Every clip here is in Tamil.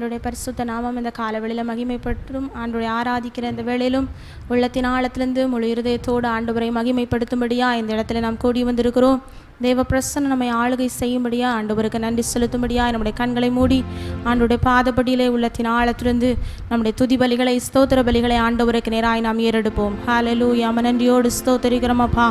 ஆண்டோடைய பரிசுத்த நாமம் இந்த காலவெளியில் மகிமைப்பட்டும் ஆண்டோடைய ஆராதிக்கிற இந்த வேளையிலும் உள்ளத்தின் ஆழத்திலிருந்து முழு இருதயத்தோடு ஆண்டவரை மகிமைப்படுத்தும்படியா இந்த இடத்துல நாம் கூடி வந்திருக்கிறோம். தேவ பிரசன்னம் நம்மை ஆளுகை செய்யும்படியா ஆண்டவருக்கு நன்றி செலுத்தும்படியா நம்முடைய கண்களை மூடி ஆண்டோடைய பாதப்படியிலே உள்ளத்தின் ஆழத்திலிருந்து நம்முடைய துதி பலிகளை ஸ்தோத்திர பலிகளை ஆண்டவருக்கு நேராய் நாம் ஏறெடுப்போம். ஹல்லேலூயா. நன்றியோடு ஸ்தோத்திரிக்கிறோம் அப்பா,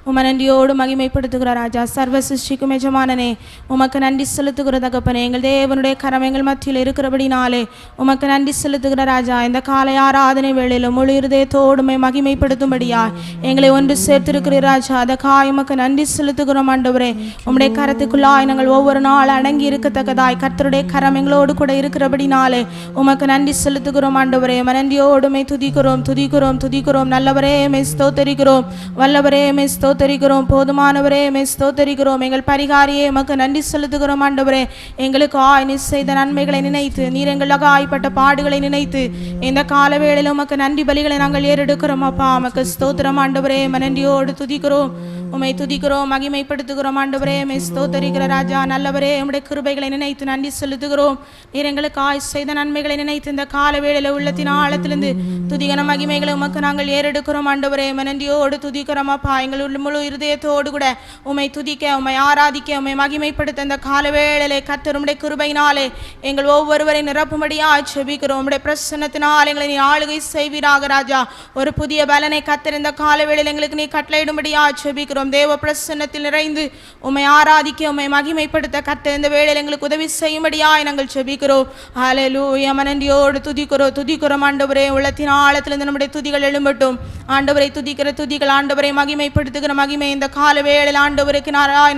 உம நன்றியோடு மகிமைப்படுத்துகிற ராஜா, சர்வ சிருஷ்டிக்கும் எஜமானனே, உமக்கு நன்றி செலுத்துகிற தகப்பனே, எங்கள் தேவனுடைய கரம் எங்கள் மத்தியில் இருக்கிறபடினாலே உமக்கு நன்றி செலுத்துகிற ராஜா. இந்த காலை ஆராதனை வேளையிலும் முழு இருதயத்தோடுமை மகிமைப்படுத்தும்படியா எங்களை ஒன்று சேர்த்திருக்கிற ராஜா, அதற்காக உமக்கு நன்றி செலுத்துகிறோம். ஆண்டவரே, உம்முடைய கரத்துக்குள்ளாய் நாங்கள் ஒவ்வொரு நாள் அடங்கி இருக்கத்தக்கதாய் கர்த்தருடைய கரம் எங்களோடு கூட இருக்கிறபடினாலே உமக்கு நன்றி செலுத்துகிறோம். ஆண்டவரே, நன்றியோடுமை துதிக்கிறோம் துதிக்கிறோம் துதிக்கிறோம். நல்லவரே மே ஸ்தோத்தரிக்கிறோம், வல்லவரே மே ஸ்தோத்தரிக்கிறோம், போதுமானவரே மே ஸ்தோத்தரிக்கிறோம். எங்கள் பரிகாரியே உமக்கு நன்றி செலுத்துகிறோம். ஆண்டவரே, எங்களுக்கு நீர் செய்த நன்மைகளை நினைத்து, நீர் எங்களுக்கு ஆய்ப்பட்ட பாடுகளை நினைத்து இந்த காலவேளையில் உமக்கு நன்றி பலிகளை நாங்கள் ஏறெடுக்கிறோம். அப்பா, உமக்கு ஸ்தோத்திரம். ஆண்டவரே, நன்றியோடு துதிக்கிறோம், உம்மை துதிக்கிறோம், மகிமைப்படுத்துகிறோம். ஆண்டவரே, மே ஸ்தோத்தரிக்கிற ராஜா, நல்லவரே, உம்முடைய கிருபைகளை நினைத்து நன்றி செலுத்துகிறோம். நீர் எங்களுக்கு செய்த நன்மைகளை நினைத்து இந்த கால வேளையில உள்ளத்தின் ஆழத்திலிருந்து துதிகன மகிமைகளை உமக்கு நாங்கள் ஏறெடுக்கிறோம். ஆண்டவரே, நன்றியோடு துதிக்கிறோம். அப்பா, எங்கள் முழு இருதயத்தோடு கூட உம்மை துதிக்க, உம்மை ஆராதிக்க, உம்மை மகிமைப்படுத்த இந்த கால வேளையிலே கர்த்தர் உம்முடைய கிருபையினாலே எங்கள் ஒவ்வொருவரை நிரப்பும்படியா ஜெபிக்கிறோம். உம்முடைய பிரசன்னத்தினால் எங்களை நீ ஆளுகை செய்வீராக ராஜா. ஒரு புதிய பலனை கர்த்தர் இந்த கால வேளையில எங்களுக்கு நீ கட்டளையிடும்படியா ஜெபிக்கிறோம். தேவ பிரசன்னத்தில் நிறைந்து உம்மை ஆராதிக்க, உம்மை மகிமைப்படுத்த கர்த்தர் இந்த வேளையில் எங்களுக்கு உதவி செய்யும்படியாய் நாங்கள் ஜெபிக்கிறோம். ஹல்லேலூயா. நன்றியோடு துதிக்கிறோம். ஆண்டவரே, உள்ளத்தின் ஆழத்திலிருந்து நம்முடைய துதிகள் எழும்பட்டும். ஆண்டவரை துதிக்கிற துதிகள், ஆண்டவரை மகிமைப்படுத்துகிற மகிமை இந்த கால வேளையில் ஆண்டவருக்கு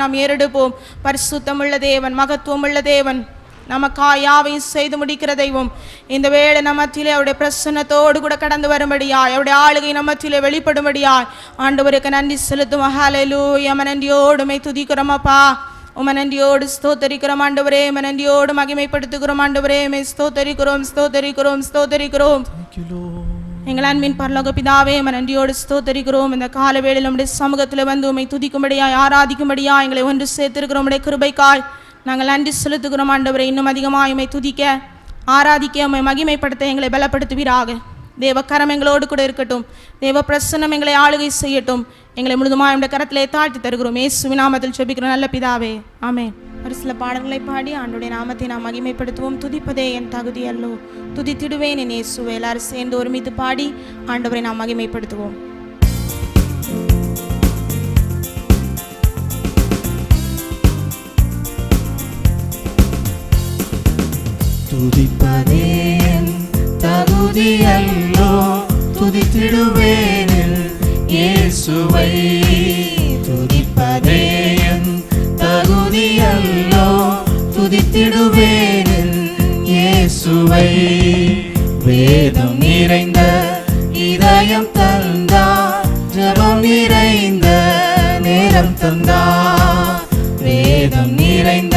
நாம் ஏறெடுப்போம். பரிசுத்தம் உள்ள தேவன், மகத்துவம் உள்ள தேவன், நமக்காய் யாவையும் செய்து முடிக்கிற தெய்வம், இந்த வேளை நம்மத்திலே அவருடைய பிரசன்னத்தோடு கூட கடந்து வரும்படியாய், அவருடைய ஆளுகை நம்மத்திலே வெளிப்படும்படியாய் ஆண்டவருக்கு நன்றி செலுத்தும். ஹல்லேலூயா. நன்றியோடு துதிக்கிறோம் அப்பா, உம நன்றியோடு ஸ்தோத்தரிக்கிறோம். ஆண்டவரே, நன்றியோடு மகிமைப்படுத்துகிறோம். ஆண்டவரே, ஸ்தோத்தரிக்கிறோம் ஸ்தோத்தரிக்கிறோம் ஸ்தோத்தரிக்கிறோம். எங்கள் அன்பின் பரலோக பிதாவே, நன்றியோடு ஸ்தோத்தரிக்கிறோம். இந்த கால வேளையில் நம்முடைய சமூகத்தில் வந்து உம்மை துதிக்கும்படியாய் ஆராதிக்கும்படியாய் எங்களை ஒன்று சேர்த்திருக்கிறோம். உம்முடைய கிருபைக்காய் நாங்கள் நன்றி செலுத்துகிறோம். ஆண்டவரை, இன்னும் அதிகமாக உம்மை துதிக்க, ஆராதிக்க, உம்மை மகிமைப்படுத்த எங்களை பலப்படுத்துவீராக. தேவ கரம் எங்களோடு கூட இருக்கட்டும். தேவ பிரசன்னம் எங்களை ஆளுகை செய்யட்டும். எங்களை முழுதுமாக நம்முடைய கரத்திலே தாழ்த்தி தருகிறோம். இயேசுவின் நாமத்தில் ஜெபிக்கிறோம் நல்ல பிதாவே, ஆமென். ஒரு சில பாடல்களை பாடி ஆண்டவருடைய நாமத்தை நாம் மகிமைப்படுத்துவோம். துதிப்பதே என் தகுதி அல்லோ, துதித்திடுவேன் என் இயேசுவே. எல்லாரும் சேர்ந்து ஒருமித்து பாடி ஆண்டவரை நாம் மகிமைப்படுத்துவோம். துதிப்பதே என் தகுதி அல்லோ, துதித்திடுவேன் இயேசுவை. துதிப்பதே என் தகுதி அல்லோ, துதித்திடுவேன் இயேசுவை. வேதம் நிறைந்த இதயம் தந்தார், ஜெபம் நிறைந்த நேரம் தந்தார். வேதம் நிறைந்த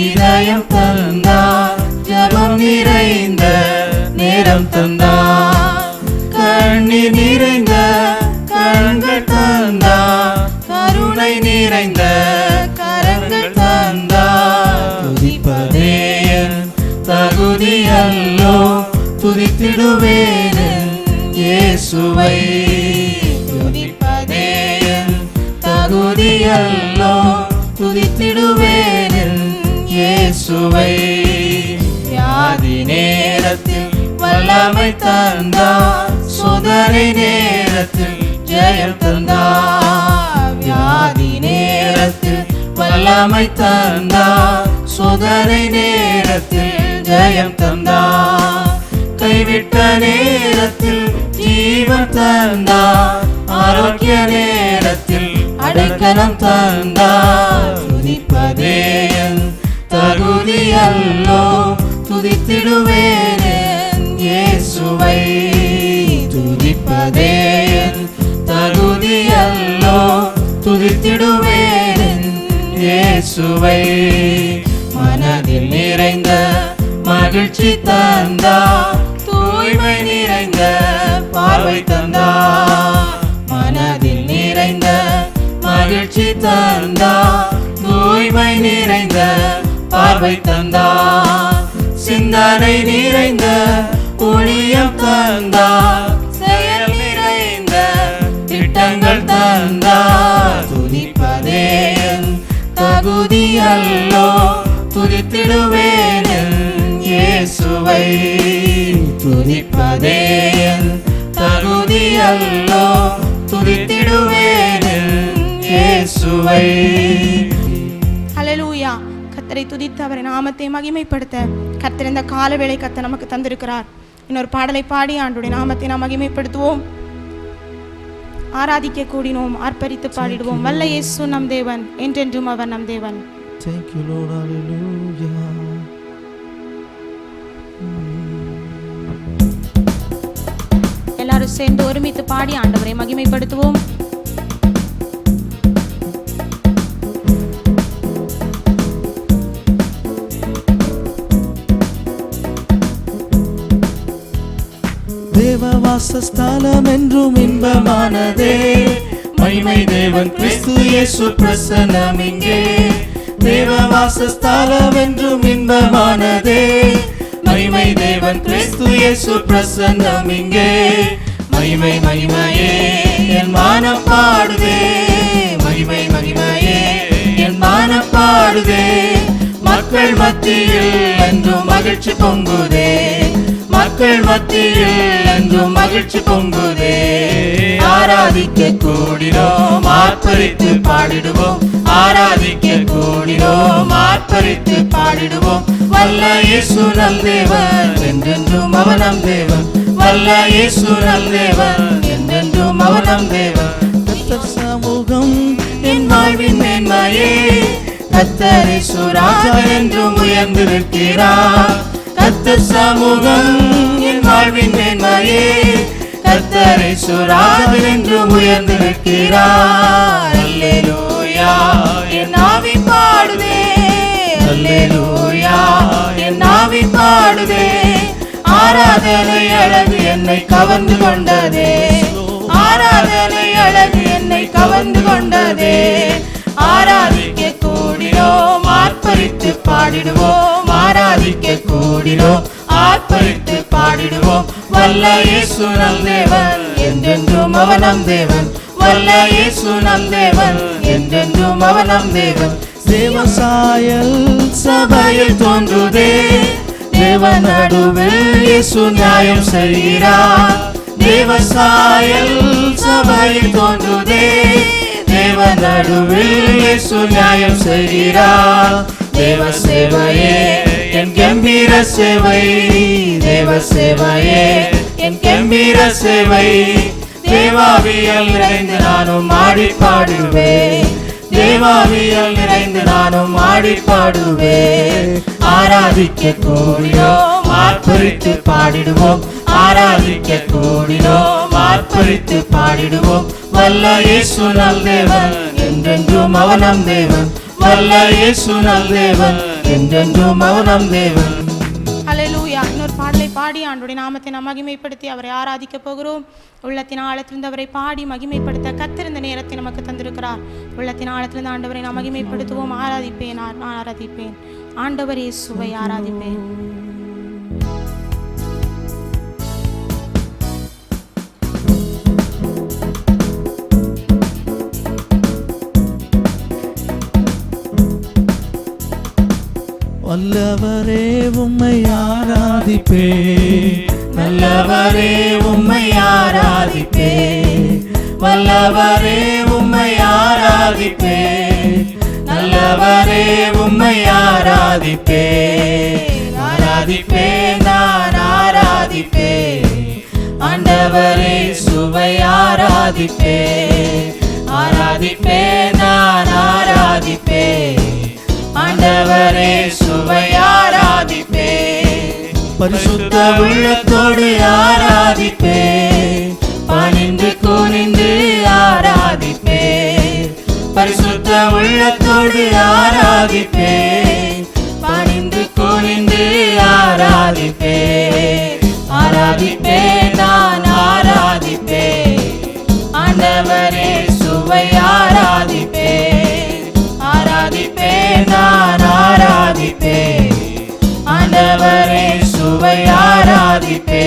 இதயம் தந்தார், ஜெபம் நிறைந்த நேரம் தந்தார். கண்ணீர் நிறைந்த கண்கள் தந்தார், கருணை நிறைந்த கரங்கள் தந்தார். துதிப்பதே என் தகுதி அல்லோ, துதித்திடுவேன் இயேசுவை. துதிப்பதே என் தகுதி அல்லோ, துதித்திடுவேன் இயேசுவை. வியாதி நேரத்தில் வல்லமை தந்தார், சோதனை நேரத்தில் ஜெயம் தந்தார். வியாதி நேரத்தில் வல்லமை தந்தார், சோதனை நேரத்தில் ஜெயம் தந்தார். கைவிட்ட நேரத்தில் ஜீவன் தந்தார், ஆரோக்கிய நேரத்தில் அடைக்கலம் தந்தார். துதிப்பதே என் தகுதி அல்லோ, துதித்திடுவேன் இயேசுவை. துதிப்பதே என் தகுதி அல்லோ, துதித்திடுவேன் இயேசுவை. மனதில் நிறைந்த மகிழ்ச்சி தந்தார், தூய்மை நிறைந்த பார்வை தந்தார். மனதில் நிறைந்த மகிழ்ச்சி தந்தார், தூய்மை நிறைந்த பார்வை தந்தார். சிந்தனை நிறைந்த ஊழியம் தந்தார், செயல் நிறைந்த திட்டங்கள் தந்தார். துதிப்பதே என் தகுதி அல்லோ, துதித்திடுவேன் என் இயேசுவை. துதிப்பதே என் தகுதி அல்லோ, துதித்திடுவேன் என் இயேசுவை. ஹல்லேலூயா. கர்த்தரை துதித்து அவரை நாமத்தை மகிமைப்படுத்த கர்த்தர் இந்த காலவேளை கர்த்தர் நமக்கு தந்திருக்கிறார். இன்னொரு பாடலை பாடி ஆண்டவருடைய நாமத்தை நாம் மகிமைப்படுத்துவோம், ஆராதிக்க கூடினோம், ஆர்ப்பரித்து பாடிடுவோம். வல்ல இயேசு நம் தேவன், என்றென்றும் அவர் நம் தேவன். Thank you Lord, hallelujah. எல்லாரும் சேர்ந்து ஒருமித்து பாடி ஆண்டவரை மகிமைப்படுத்துவோம். தேவவாசஸ்தலம் என்றும் இன்பமானதே, மகிமை தேவன் கிறிஸ்து இயேசு பிரசன்னம் இங்கே. தேவவாசஸ்தலம் என்றும் இன்பமானதே, மகிமை தேவன் கிறிஸ்து இயேசு பிரசன்னம் இங்கே. மகிமை மகிமையே என் மானம் பாடுதே, மகிமை மகிமையே என் மானம் பாடுதே. மக்கள் மத்தியில் என்றும் மகிழ்ச்சி பொங்குதே, மக்கள் மத்தியில் என்றும் மகிழ்ச்சி பொங்குதே. ஆராதிக்க கூடினோம், ஆர்ப்பரித்து பாடிடுவோம், ஆராதிக்க கூடினோம், ஆர்ப்பரித்து பாடிடுவோம். வல்ல இயேசு நல் தேவன், என்றென்றும் அவர் நம் தேவன். வல்ல இயேசு நல் தேவன், என்றென்றும் அவர் நம் தேவன். கர்த்தர் சமூகம் என் வாழ்வின் மேன்மையே, கர்த்தர் இயேசு ராஜா என்றும் உயர்ந்து நிற்கிறார். கர்த்தர் சமூகம் என் வாழ்வின் மேன்மையே, கர்த்தர் இயேசு ராஜா என்றும் உயர்ந்து நிற்கிறார். அல்லேலூயா என் ஆவி பாடுதே, அல்லேலூயா என் ஆவி பாடுதே. ஆராதனை அழகு என்னை கவர்ந்து கொண்டதே, ஆராதனை அழகு என்னை கவர்ந்து கொண்டதே. ஆராதிக்க கூடினோம், ஆர்ப்பரித்து பாடிடுவோம், ஆராதிக்க கூடினோம், ஆர்ப்பரித்து பாடிடுவோம். வல்ல இயேசு நம் தேவன், என்றென்றும் அவர் நம் தேவன். வல்ல இயேசு நம் தேவன், என்றென்றும் அவர் நம் தேவன். தேவசாயல் சபையில் தோன்றுதே, தேவ நடுவில் இயேசு நியாயம் செய்கிறார். தேவசாயல் சபையில் தோன்றுதே, தேவ நடுவில் இயேசு நியாயம் செய்கிறார். தேவ சேவையே என் கம்பீர சேவை, தேவ சேவையே என் கம்பீர சேவை. தேவாவியல் நிறைந்து நானும் ஆடி பாடுவேன், தேவாவியல் நிறைந்து நானும் ஆடி பாடுவேன். ஆராதிக்க கூடினோம், ஆர்ப்பரித்து பாடிடுவோம், ஆராதிக்க கூடினோம், ஆர்ப்பரித்து பாடிடுவோம். வல்ல இயேசு நல் தேவன், என்றென்றும் அவர் நம் தேவன். வல்ல இயேசு நல் தேவன், என்றென்றும் அவர் நம் தேவன். ஹல்லேலூயா. இன்னொரு பாடலை பாடி ஆண்டவருடைய நாமத்தை நாம் மகிமைப்படுத்தி அவரை ஆராதிக்க போகிறோம். உள்ளத்தின் ஆழத்திலிருந்து அவரை பாடி மகிமைப்படுத்த கர்த்தர் இந்த நேரத்தை நமக்கு தந்திருக்கிறார். உள்ளத்தின் ஆழத்திலிருந்து ஆண்டவரை நாம் மகிமைப்படுத்துவோம். ஆராதிப்பேன், நான் ஆராதிப்பேன், ஆண்டவர் இயேசுவை ஆராதிப்பேன். வல்லவரே உம்மை ஆராதிப்பே, நல்லவரே உம்மை ஆராதிப்பே. வல்லவரே உம்மை ஆராதிப்பே, நல்லவரே உம்மை ஆராதிப்பே. ஆராதிப்பே நான் ஆராதிப்பே, ஆண்டவரே சுவை ஆராதிப்பே. ஆராதிப்பே நான் ஆராதிப்பே, ஆண்டவரே சுவை ஆராதிப்பே. பரிசுத்த உள்ளத்தோடு ஆராதிப்பே, பணிந்து குனிந்து ஆராதிப்பே. பரிசுத்த உள்ளத்தோடு ஆராதிப்பே, பணிந்து குனிந்து ஆராதிப்பே. ஆராதிப்பே நான் ஆராதிப்பே, ஆண்டவரே சுவை ஆராதிப்பே. ஆராதிப்பே நான் ஆராதிப்பே, ஆண்டவரே ஆண்டவரே சுவை ஆராதிப்பே.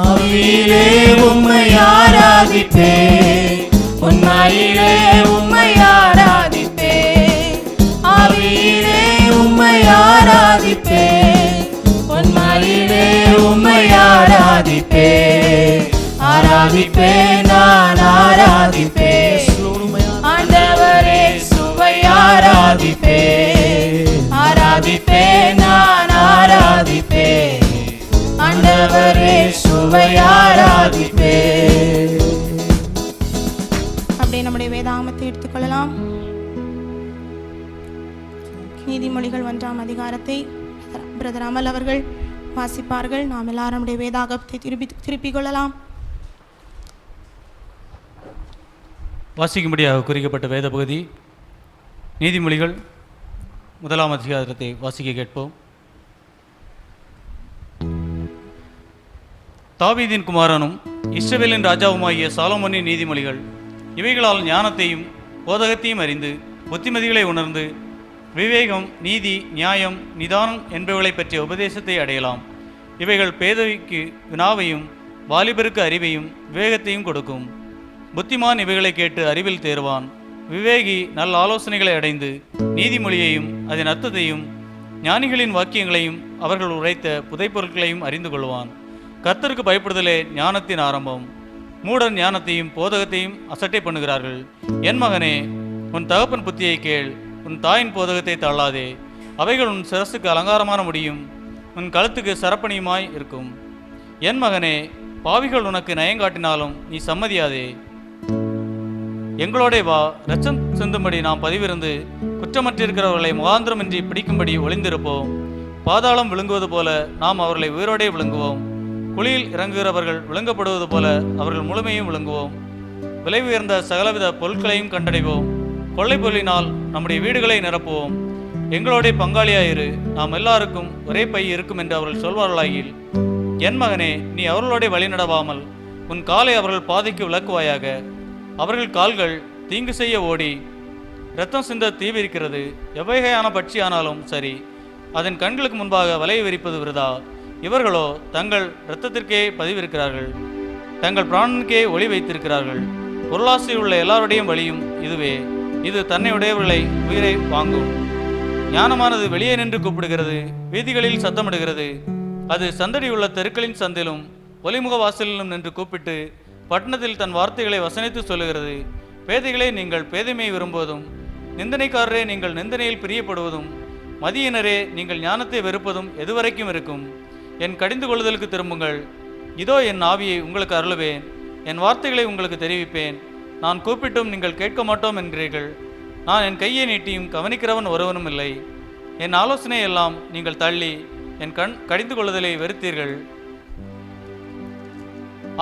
ஆவியிலே உம்மை ஆராதிப்பே, உண்மையிலே உம்மை ஆராதிப்பே. ஆவியிலே உம்மை ஆராதிப்பே, உண்மையிலே உம்மை ஆராதிப்பே. ஆராதிப்பே, நான் ஆராதிப்பே. ஆண்டவரே சுவை ஆராதிப்பே. ஆராதிப்பே, நான் ஆராதிப்பே. ஆண்டவரே சுவை ஆராதிப்பே. அப்படியே நம்முடைய வேதாகமத்தை எடுத்துக்கொள்ளலாம். நீதிமொழிகள் 1ஆம் அதிகாரத்தை பிரதர் அமல் அவர்கள் வாசிப்பார்கள். நாம் எல்லாரும் நம்முடைய வேதாகமத்தை திருப்பிக் கொள்ளலாம். வாசிக்கும்படியாக குறிக்கப்பட்ட வேத பகுதி நீதிமொழிகள் 1ஆம் அதிகாரத்தை வாசிக்க கேட்போம். தாவீதின் குமாரனும் இஸ்ரவேலின் ராஜாவுமாகிய சாலமோனின் நீதிமொழிகள். இவைகளால் ஞானத்தையும் போதகத்தையும் அறிந்து புத்திமதிகளை உணர்ந்து விவேகம், நீதி, நியாயம், நிதானம் என்பவைகளை பற்றிய உபதேசத்தை அடையலாம். இவைகள் பேதைக்கு வினாவையும் வாலிபருக்கு அறிவையும் விவேகத்தையும் கொடுக்கும். புத்திமான் இவைகளை கேட்டு அறிவில் தேர்வான். விவேகி நல்ல ஆலோசனைகளை அடைந்து நீதிமொழியையும் அதன் அர்த்தத்தையும் ஞானிகளின் வாக்கியங்களையும் அவர்கள் உரைத்த புதைப்பொருட்களையும் அறிந்து கொள்வான். கர்த்தருக்கு பயப்படுதலே ஞானத்தின் ஆரம்பம். மூடர் ஞானத்தையும் போதகத்தையும் அசட்டை பண்ணுகிறார்கள். என் மகனே, உன் தகப்பன் புத்தியை கேள், உன் தாயின் போதகத்தை தள்ளாதே. அவைகள் உன் சிரசுக்கு அலங்காரமான முடியும், உன் கழுத்துக்கு சரப்பணியுமாய் இருக்கும். என் மகனே, பாவிகள் உனக்கு நயங்காட்டினாலும் நீ சம்மதியாதே. எங்களோட வா, இரத்தம் சிந்தும்படி நாம் பதிவிருந்து குற்றமற்றிருக்கிறவர்களை முகாந்திரமின்றி பிடிக்கும்படி ஒளிந்திருப்போம். பாதாளம் விழுங்குவது போல நாம் அவர்களை உயிரோடே விழுங்குவோம். குழியில் இறங்குகிறவர்கள் விழுங்கப்படுவது போல அவர்கள் முழுமையும் விழுங்குவோம். விலை உயர்ந்த சகலவித பொருட்களையும் கண்டடைவோம். கொள்ளை பொருளினால் நம்முடைய வீடுகளை நிரப்புவோம். எங்களோட பங்காளியாயிரு, நாம் எல்லாருக்கும் ஒரே பை இருக்கும் என்று அவர்கள் சொல்வார்களாகில். என் மகனே, நீ அவர்களோட வழி நடவாமல் உன் காலை அவர்கள் பாதைக்கு விளக்குவாயாக. அவர்கள் கால்கள் தீங்கு செய்ய ஓடி இரத்தம் சிந்த தீவிரிக்கிறது. எவ்வகையான பட்சியானாலும் சரி, அதன் கண்களுக்கு முன்பாக வலையை விரிப்பது விருதா. இவர்களோ தங்கள் இரத்தத்திற்கே பதிவிருக்கிறார்கள், தங்கள் பிராணனுக்கே ஒளி வைத்திருக்கிறார்கள். பொருளாசை உள்ள எல்லாருடையும் வழியும் இதுவே. இது தன்னை உடையவர்களை உயிரை வாங்கும். ஞானமானது வெளியே நின்று கூப்பிடுகிறது, வீதிகளில் சத்தமிடுகிறது. அது சந்தடியுள்ள தெருக்களின் சந்திலும் ஒலிமுக வாசலிலும் நின்று கூப்பிட்டு பட்டணத்தில் தன் வார்த்தைகளை வசனித்து சொல்லுகிறது. பேதைகளே, நீங்கள் பேதைமையை விரும்புவதும், நிந்தனைக்காரரே, நீங்கள் நிந்தனையில் பிரியப்படுவதும், மதியினரே, நீங்கள் ஞானத்தை வெறுப்பதும் எதுவரைக்கும் இருக்கும்? என் கடிந்து கொள்ளுதலுக்கு திரும்புங்கள். இதோ என் ஆவியை உங்களுக்கு அருளுவேன், என் வார்த்தைகளை உங்களுக்கு தெரிவிப்பேன். நான் கூப்பிட்டும் நீங்கள் கேட்க மாட்டோம் என்கிறீர்கள். நான் என் கையை நீட்டியும் கவனிக்கிறவன் ஒருவனும் இல்லை. என் ஆலோசனை எல்லாம் நீங்கள் தள்ளி என் கடிந்து கொள்ளுதலை வெறுத்தீர்கள்.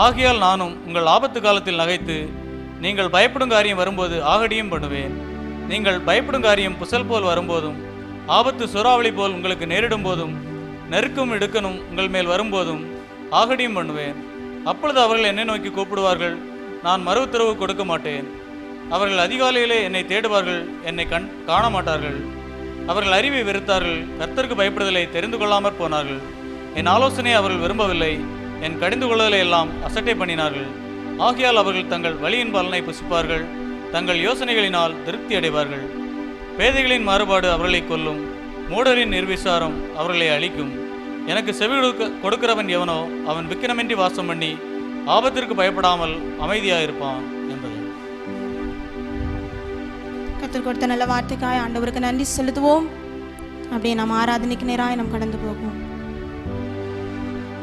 ஆகையால் நானும் உங்கள் ஆபத்து காலத்தில் நகைத்து நீங்கள் பயப்படும் காரியம் வரும்போது ஆகடியும் பண்ணுவேன். நீங்கள் பயப்படும் காரியம் புசல் போல் வரும்போதும், ஆபத்து சூறாவளி போல் உங்களுக்கு நேரிடும் போதும், நெருக்கும் இடுக்கணும் உங்கள் மேல் வரும்போதும் ஆகடியும் பண்ணுவேன். அப்பொழுது அவர்கள் என்னை நோக்கி கூப்பிடுவார்கள், நான் மறு உத்தரவு கொடுக்க மாட்டேன். அவர்கள் அதிகாலையிலே என்னை தேடுவார்கள், என்னை காண மாட்டார்கள். அவர்கள் அறிவை வெறுத்தார்கள், கர்த்தருக்கு பயப்படுதலை தெரிந்து கொள்ளாமற் போனார்கள். என் ஆலோசனையை அவர்கள் விரும்பவில்லை, என் கடிந்து கொள்ளுதலை எல்லாம் அசட்டை பண்ணினார்கள். ஆகையால் அவர்கள் தங்கள் வழியின் பலனை புசிப்பார்கள், தங்கள் யோசனைகளினால் திருப்தி அடைவார்கள். பேதைகளின் மாறுபாடு அவர்களை கொல்லும், மூடரின் நிர்விசாரம் அவர்களை அழிக்கும். எனக்கு செவி கொடுக்கிறவன் எவனோ அவன் விக்கிரமின்றி வாசம் பண்ணி ஆபத்திற்கு பயப்படாமல் அமைதியாயிருப்பான் என்பது. கர்த்தர் கொடுத்த நல்ல வார்த்தைக்காய் ஆண்டவருக்கு நன்றி செலுத்துவோம். அப்படியே நாம் ஆராதனைக்கு நேராக நாம் கடந்து போவோம்.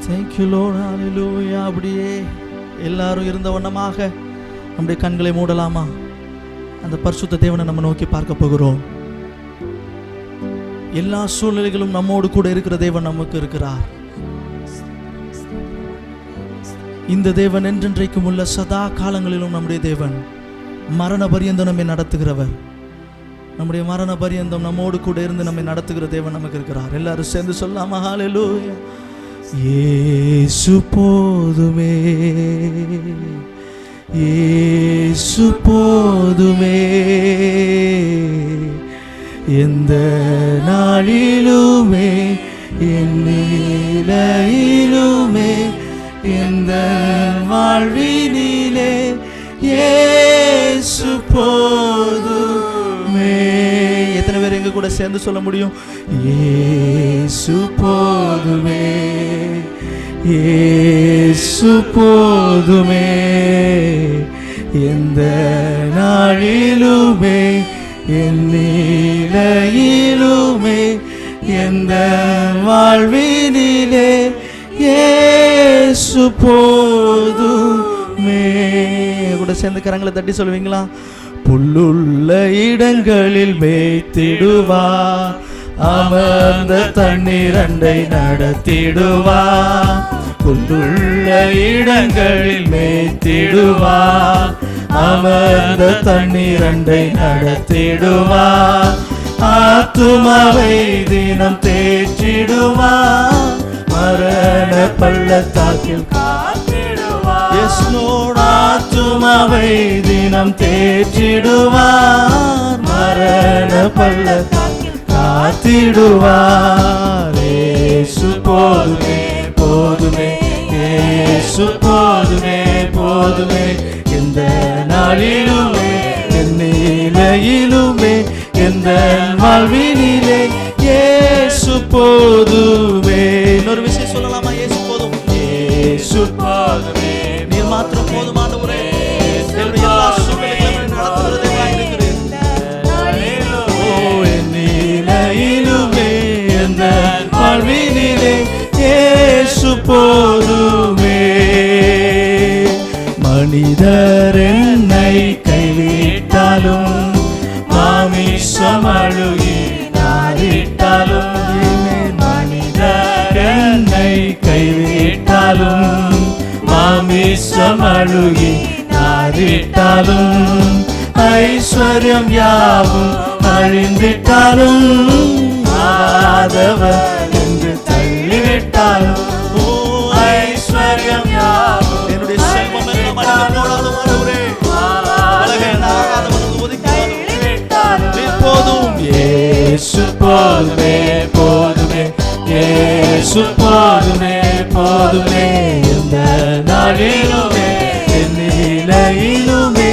Thank you Lord, hallelujah. அப்படியே எல்லாரும் இருந்த வண்ணமாக நம்முடைய கண்களை மூடலாமா? அந்த பரிசுத்த தேவனை நம்ம நோக்கி பார்க்க போகிறோம். எல்லா சூழ்நிலைகளும் நம்மோடு கூட இருக்கிற தேவன் நமக்கு இருக்கிறார். இந்த தேவன் என்றென்றைக்கும் உள்ள சதா காலங்களிலும் நம்முடைய தேவன். மரண பரியந்தம் நம்மை நடத்துகிறவர். நம்முடைய மரண பரியந்தம் நம்மோடு கூட இருந்து நம்மை நடத்துகிற தேவன் நமக்கு இருக்கிறார். எல்லாரும் சேர்ந்து சொல்லாமா? ஹல்லேலூயா. இயேசு போதுமே, இயேசு போதுமே, எந்த நாளிலுமே என் நிலையிலுமே எந்த வாழ்வினிலே இயேசு போதுமே. எத்தனை பேர் எங்க கூட சேர்ந்து சொல்ல முடியும்? இயேசு போதுமே, இயேசு போதுமே, எந்த நாளிலுமே என் நிலையிலுமே எந்த வாழ்வினிலே இயேசு போதுமே. கூட சேர்ந்து கரங்களை தட்டி சொல்லுவீங்களா? புல்லுள்ள இடங்களில் மேய்த்திடுவார், அமர்ந்த தண்ணீரண்டை நடத்திடுவார். புல்லுள்ள இடங்களில் மேய்த்திடுவார், அமர்ந்த தண்ணீரண்டை நடத்திடுவார். ஆத்துமாவை தினம் தேற்றிடுவார், மரண பள்ளத்தாக்கில் காத்திடுவார். எஸ் லோர்ட், ஆத்துமாவை தினம் தேற்றிடுவார், மரண பள்ளத்தாக்கில் காத்திடுவார். இயேசு போதுமே போதுமே, இயேசு போதுமே போதுமே, எந்த நாளிலுமே என் நிலையிலுமே எந்த வாழ்வினிலே இயேசு போதுமே. இன்னொரு விஷயம் சொல்லலாமா? இயேசு போதும், இயேசு போதுமே, நீர் மாத்திரம் போதுமானவரே. என்னுடைய எல்லா சூழ்நிலைகளையும் நடத்துகிறதே இருக்கிறேன். ஓ என் நிலையிலுமே எந்த வாழ்வினிலே இயேசு போதுமே. மனிதர் என்னை கைவிட்டாலும், மாமிசம் அழுகி நாரிட்டாலும், மனிதர் என்னை கைவிட்டாலும், மாமிசம் அழுகி நாரிட்டாலும், ஐஸ்வர்யம் யாவும் அழிந்திட்டாலும், ஆதவர் என்று தள்ளிவிட்டாலும், ஓ ஐஸ்வர்யம் யாவும் என்னுடைய செல்வம் எல்லாம் அழிந்து போதும். இயேசு போதுமே போதுமே, இயேசு போதுமே போதுமே, எந்த நாளிலுமே என் நிலையிலுமே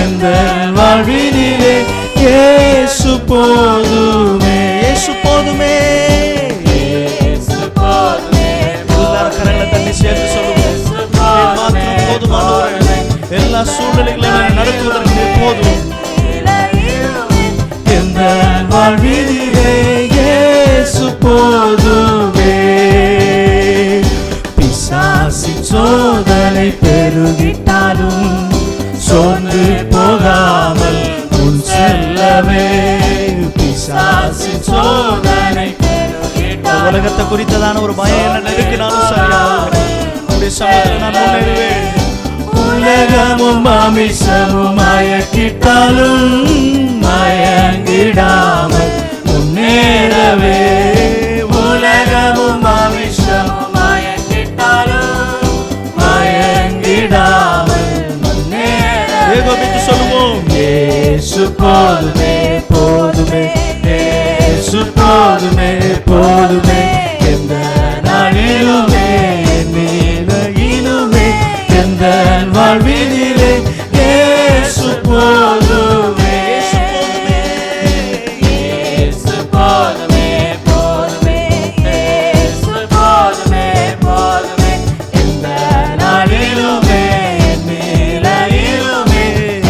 எந்த வாழ்வினிலே இயேசு போதுமே. இயேசு போதுமே, இயேசு போதுமே. எல்லாரும் கரங்களை தண்ணி சேர்த்து சொல்லுவோம். மாத்திரம் போதுமானவரே, எல்லா சூழ்நிலைகளையும் நடத்துவதற்கு போதும். எந்த வாழ்வினிலே இயேசு போதுமே. பிசாசின் சோதனை பெருகிட்டாலும் சோர்ந்து போகாமல் முன் செல்லவே. பிசாசின் சோதனை பெருகிட்டாலும், உலகத்தை குறித்ததான ஒரு பயம் என்ன நெருக்கினாலும் சரியா உடைய சமயத்தில் நான் முன்னேறுவேன். உலகமும் மாமிசமும் மயக்கிட்டாலும் மயங்கிடாமல் முன்னேறவே. உலகமும் மாமிசமும் மயக்கிட்டாலும் மயங்கிடாமல் முன்னேறவே. ஏகோபித்து சொல்லுவோம். இயேசு போதுமே போதுமே, இயேசு போதுமே போதுமே, எந்த நாளிலுமே என் நிலையிலுமே எந்த வாழ்வினிலே இயேசு போதுமே. இயேசு போதுமே போதுமே, இயேசு போதுமே போதுமே, எந்த நாளிலுமே என் நிலையிலுமே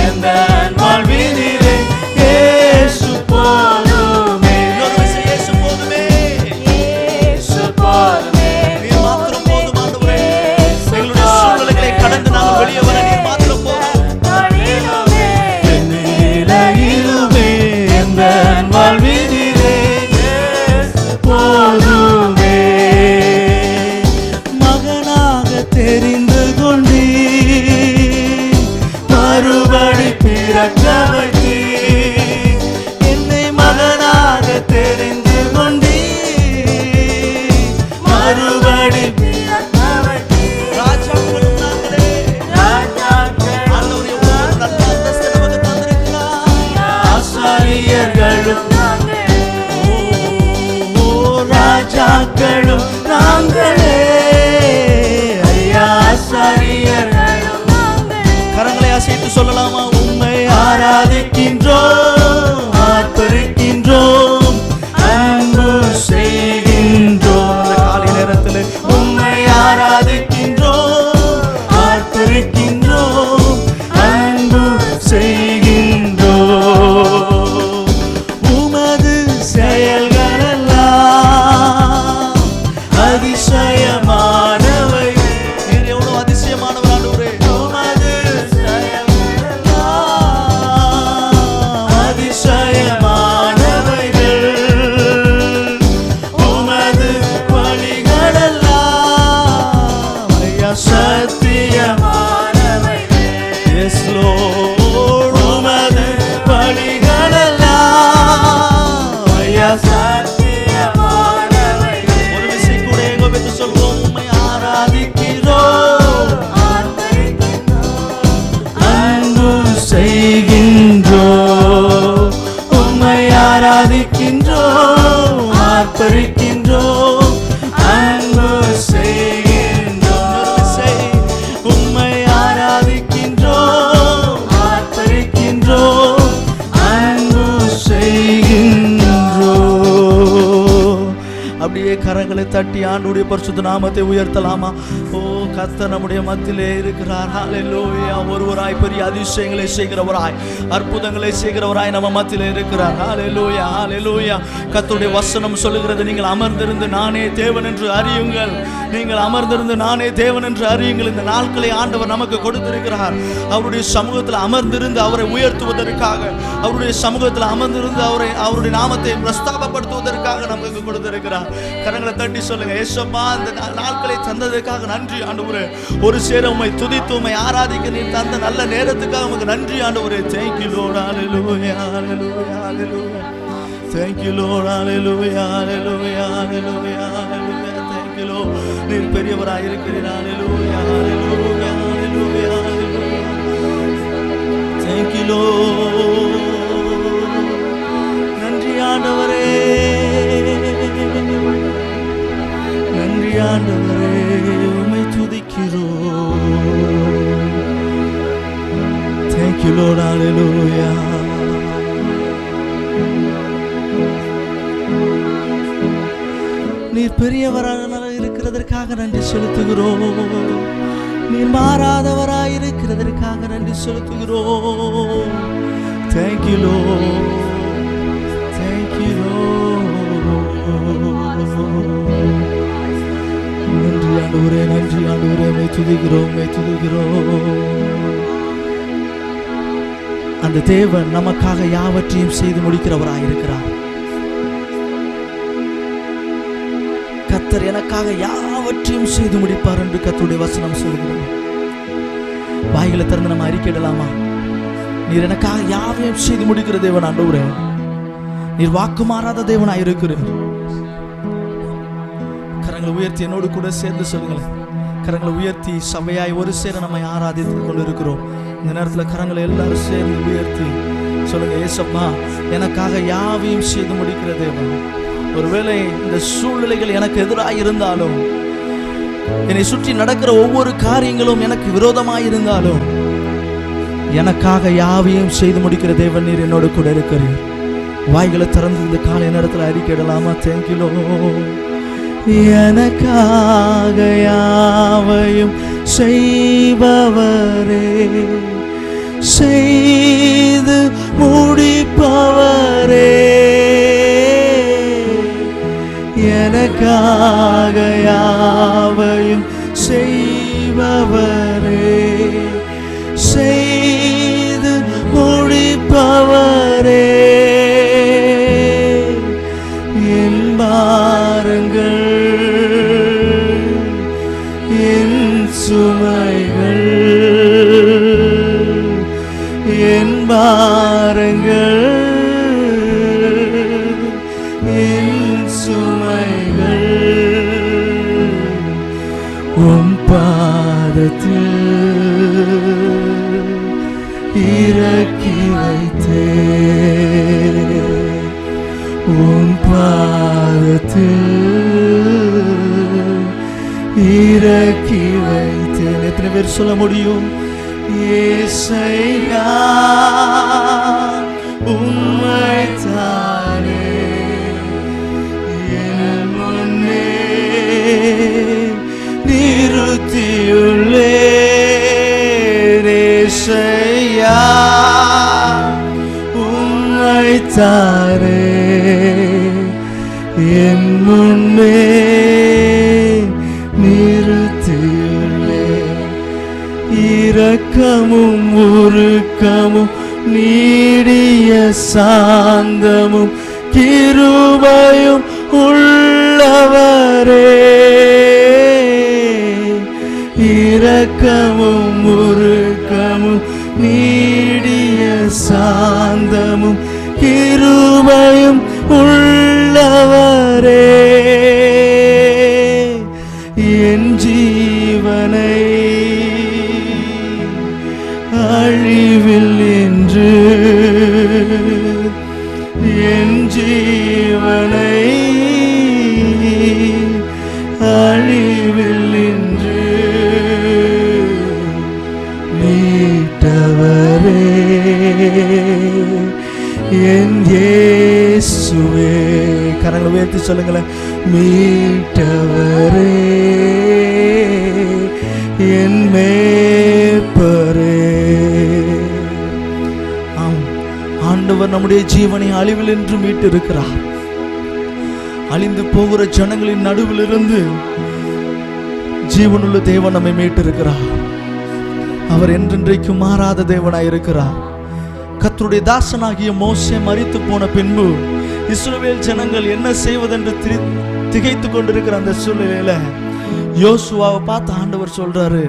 எந்த வாழ்வினிலே இயேசு போதுமே. இயேசு போதுமே, சேர்த்து சொல்லலாமா? உம்மை ஆராதிக்கின்றோம், ஆர்ப்பரிக்கின்றோம், அன்பு செய்கின்றோம். அந்த காலை நேரத்தில் உம்மை ஆராதிக்கின்றோம், ஆர்ப்பரிக்கின்றோம், அன்பு செய்கின்றோம். உமது செயல்களெல்லாம் அதிசயமானவை. நீர் எவ்வளவு அதிசயமானவர் ஆண்டவரே. உமது செயல்களெல்லாம் அதிசயமானவைகள், உமது வழிகளெல்லாம் ஐயா சத்தியமானவைகள். எஸ் லோர்ட், உமது வழிகளெல்லாம் ஐயா சத்தியமானவைகள். ஒரு விசை கூட எங்கோ பெற்று சொல்வோம். உம்மை ஆராதிக்கிறோம், அன்பு செய்கின்றோம். உம்மை ஆராதிக்கின்றோம், ஆர்ப்பரிக்கின்றோம், அன்பு செய்கின்றோம். உம்மை ஆராதிக்கின்றோம், ஆர்ப்பரிக்கின்றோம், அன்பு செய்கின்றோம். அப்படியே கரங்களை தட்டி ஆண்டவருடைய பரிசுத்த நாமத்தை உயர்த்தலாமா? ஓ, கர்த்தர் நம்முடைய மத்தியிலே இருக்கிறார். ஹல்லேலூயா. ஒருவராய் பெரிய அதிசயங்களை செய்கிறவராய், அற்புதங்களை செய்கிறவராய் நம்ம மத்தியிலே இருக்கிறார். ஹல்லேலூயா, ஹல்லேலூயா. கர்த்தருடைய வசனம் சொல்லுகிறது, நீங்கள் அமர்ந்திருந்து நானே தேவன் என்று அறியுங்கள். நீங்கள் அமர்ந்திருந்து நானே தேவன் என்று அறியுங்கள். இந்த நாட்களை ஆண்டவர் நமக்கு கொடுத்திருக்கிறார். அவருடைய சமூகத்தில் அமர்ந்திருந்து அவரை உயர்த்துவதற்காக, அவருடைய சமூகத்தில் அமர்ந்திருந்து அவருடைய நாமத்தை பிரஸ்தாபப்படுத்துவதற்காக நமக்கு கொடுத்திருக்கிறார். கரங்களை தட்டி சொல்லுங்க, ஏசப்பா இந்த நாட்களை தந்ததற்காக நன்றி ஆண்டவரே. ஒரு சேர உம்மை துதித்து உம்மை ஆராதிக்க நீர் தந்த நல்ல நேரத்துக்காக உமக்கு நன்றி ஆண்டவரே. Thank you Lord, hallelujah, hallelujah, hallelujah. Thank you Lord, hallelujah, hallelujah, hallelujah, hallelujah. Thank you Lord, நீர் பெரியவராய் இருக்கிறீர். hallelujah, hallelujah, hallelujah, hallelujah. Thank you Lord, நன்றி ஆண்டவரே, நன்றி ஆண்டவரே, உம்மை துதிக்கிறோம். Thank you Lord, hallelujah. நீர் பெரியவராக இருக்கிறதற்காக நன்றி செலுத்துகிறோம். நீர் மாறாதவராய் இருக்கிறதற்காக நன்றி செலுத்துகிறோம். Thank you Lord, thank you Lord. நன்றி ஆண்டவரே, நன்றி ஆண்டவரே, உம்மை துதிக்கிறோம், உம்மை துதிக்கிறோம். அந்த தேவன் நமக்காக யாவற்றையும் செய்து முடிக்கிறவராய் இருக்கிறார். கர்த்தர் எனக்காக யாவற்றையும் செய்து முடிப்பார் என்று கர்த்தருடைய வசனம் சொல்கிறது. வாய்களை திறந்து நம்ம அறிக்கையிடலாமா? நீர் எனக்காக யாவையும் செய்து முடிக்கிற தேவன் ஆண்டவரே. நீர் வாக்கு மாறாத தேவனாய் இருக்கிறீர். கரங்களை உயர்த்தி என்னோடு கூட சேர்ந்து சொல்லுங்களேன். கரங்களை உயர்த்தி சபையாய் ஒரு சேர நம்மை ஆராதித்து கொண்டு இருக்கிறோம். இந்த நேரத்தில் கரங்களை எல்லாரும் சேர்ந்து உயர்த்தி சொல்லுங்க, ஏசப்பா எனக்காக யாவையும் செய்து முடிக்கிற தேவன். ஒருவேளை இந்த சூழ்நிலைகள் எனக்கு எதிராக இருந்தாலும், என்னை சுற்றி நடக்கிற ஒவ்வொரு காரியங்களும் எனக்கு விரோதமாக இருந்தாலும், எனக்காக யாவையும் செய்து முடிக்கிற தேவன் நீர் என்னோடு கூட இருக்கிறீர். வாய்களை திறந்து இந்த காலை நேரத்தில் அறிக்கையிடலாமா? Thank you Lord. எனக்காக யாவையும் செய்பவரே, செய்து முடிப்பவரே, எனக்காக யாவையும் செய்பவரே, செய்து முடிப்பவரே, என் பாரங்கள் என் சுமைகள், என் பாரங்கள் என் சுமைகள் உம் பாதத்தில் இறக்கி வைத்தே, உம் பாதத்தில் இறக்கி வைத்தேன். எத்தனை பேர் சொல்ல முடியும்? ஏசையா உம்மைத்தானே என் முன்னே நிறுத்தியுள்ளேன். ஏசையா உம்மைத்தானே என் முன்னே நிறுத்தியுள்ளேன். இரக்கமும் உருக்கமும் நீடிய சாந்தமும் கிருபையும் உள்ளவரே. இரக்கமும் உருக்கமும் நீடிய சாந்தமும் கிருபையும் உள்ளவரே. என் ஜீவனை அழிவில் என்று என் ஜீவனை அழிவில் என்று மீட்டவரே. என் இயேசுவே, கரங்களை உயர்த்தி சொல்லுங்களேன். மீட்டவரே என் மேய்ப்பரே. ஆம், ஆண்டவர் நம்முடைய ஜீவனை அழிவில் என்று மீட்டு இருக்கிறார். அழிந்து போகிற ஜனங்களின் நடுவில் இருந்து ஜீவனுள்ள தேவன் நம்மை மீட்டு இருக்கிறார். அவர் என்றென்றைக்கும் மாறாத தேவனாய் இருக்கிறார். கர்த்தருடைய தாசனாகிய மோசே மரித்து போன பின்பு இஸ்ரவேல் ஜனங்கள் என்ன செய்வதென்று திகைத்து கொண்டிருக்கிற அந்த சூழ்நிலையில யோசுவாவை பார்த்து ஆண்டவர் சொல்றாரு,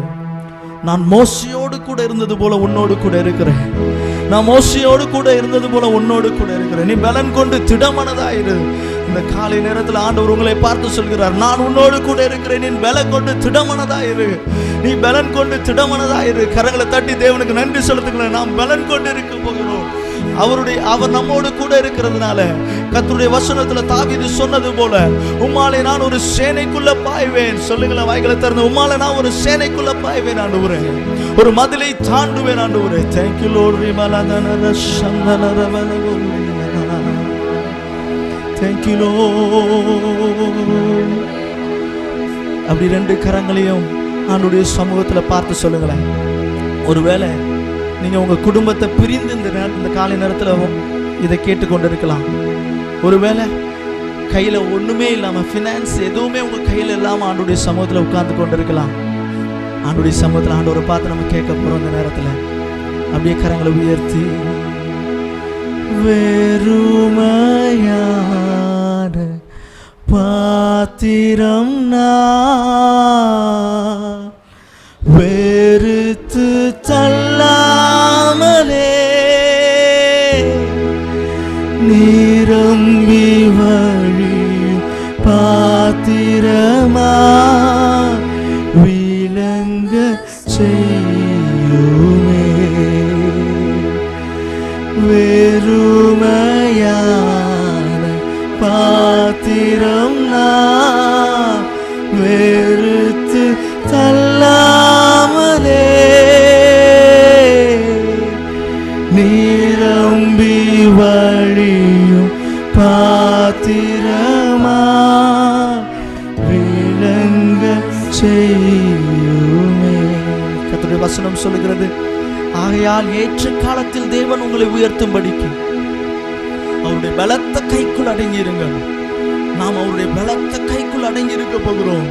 நான் மோசையோடு கூட இருந்தது போல உன்னோடு கூட இருக்கிறேன். நான் மோசையோடு கூட இருந்தது போல உன்னோடு கூட இருக்கிறேன். நீ பலன் கொண்டு திடமனதாயிரு. இந்த காலை நேரத்தில் ஆண்டவர் உங்களை பார்த்து சொல்கிறார், நான் உன்னோடு கூட இருக்கிறேன். நீ பலன் கொண்டு திடமனதாயிரு. நீ பலன் கொண்டு திடமனதாயிரு. கரங்களை தட்டி தேவனுக்கு நன்றி செலுத்துங்களேன். நாம் பலன் கொண்டு இருக்க போகிறோம். அவர் நம்மோடு கூட இருக்கிறதுனால கர்த்தருடைய வசனத்துல தாவீது சொன்னது போல, உம்மாலே நான் ஒரு சேனைக்குள்ள பாய்வேன். சொல்லுங்களேன் வாய்களை திறந்து, உம்மாலே நான் ஒரு சேனைக்குள்ள பாய்வேன் ஆண்டவரே, ஒரு மதிலை தாண்டுவேன் ஆண்டவரே. Thank you Lord. Thank you Lord. அப்படி ரெண்டு கரங்களையும் ஆண்டவருடைய சமூகத்துல பார்த்து சொல்லுங்களேன். ஒருவேளை நீங்க உங்க குடும்பத்தை பிரிந்து இந்த காலை நேரத்துல இதை கேட்டுக்கொண்டு இருக்கலாம். ஒருவேளை கையில ஒண்ணுமே இல்லாம, ஃபினான்ஸ் எதுவுமே உங்க கையில இல்லாம ஆண்டவருடைய சமூகத்துல உட்கார்ந்து கொண்டு இருக்கலாம். ஆண்டவருடைய சமூகத்துல ஆண்டவரை பார்த்து நம்ம கேட்க போறோம். இந்த நேரத்துல அப்படியே கரங்களை உயர்த்தி, வெறுமையான பாத்திரம் நான் வெறுத்து தள்ளாமலே நிரம்பி வழியும் பாத்திரமா விளங்க செய்யுமே. வெறுமையான பாத்திரம் நான் வெறுத்து தள்ளாமலே நிரம்பி வழியும் பாத்திரமா விளங்க செய்யுமே. கர்த்தருடைய வசனம் சொல்லுகிறது, ஆகையால் ஏற்ற காலத்தில் தேவன் உங்களை உயர்த்தும்படிக்கு அவருடைய பலத்த கைக்குள் அடங்கியிருங்கள். நாம் அவருடைய பலத்த கைக்குள் அடங்கி இருக்க போகிறோம்.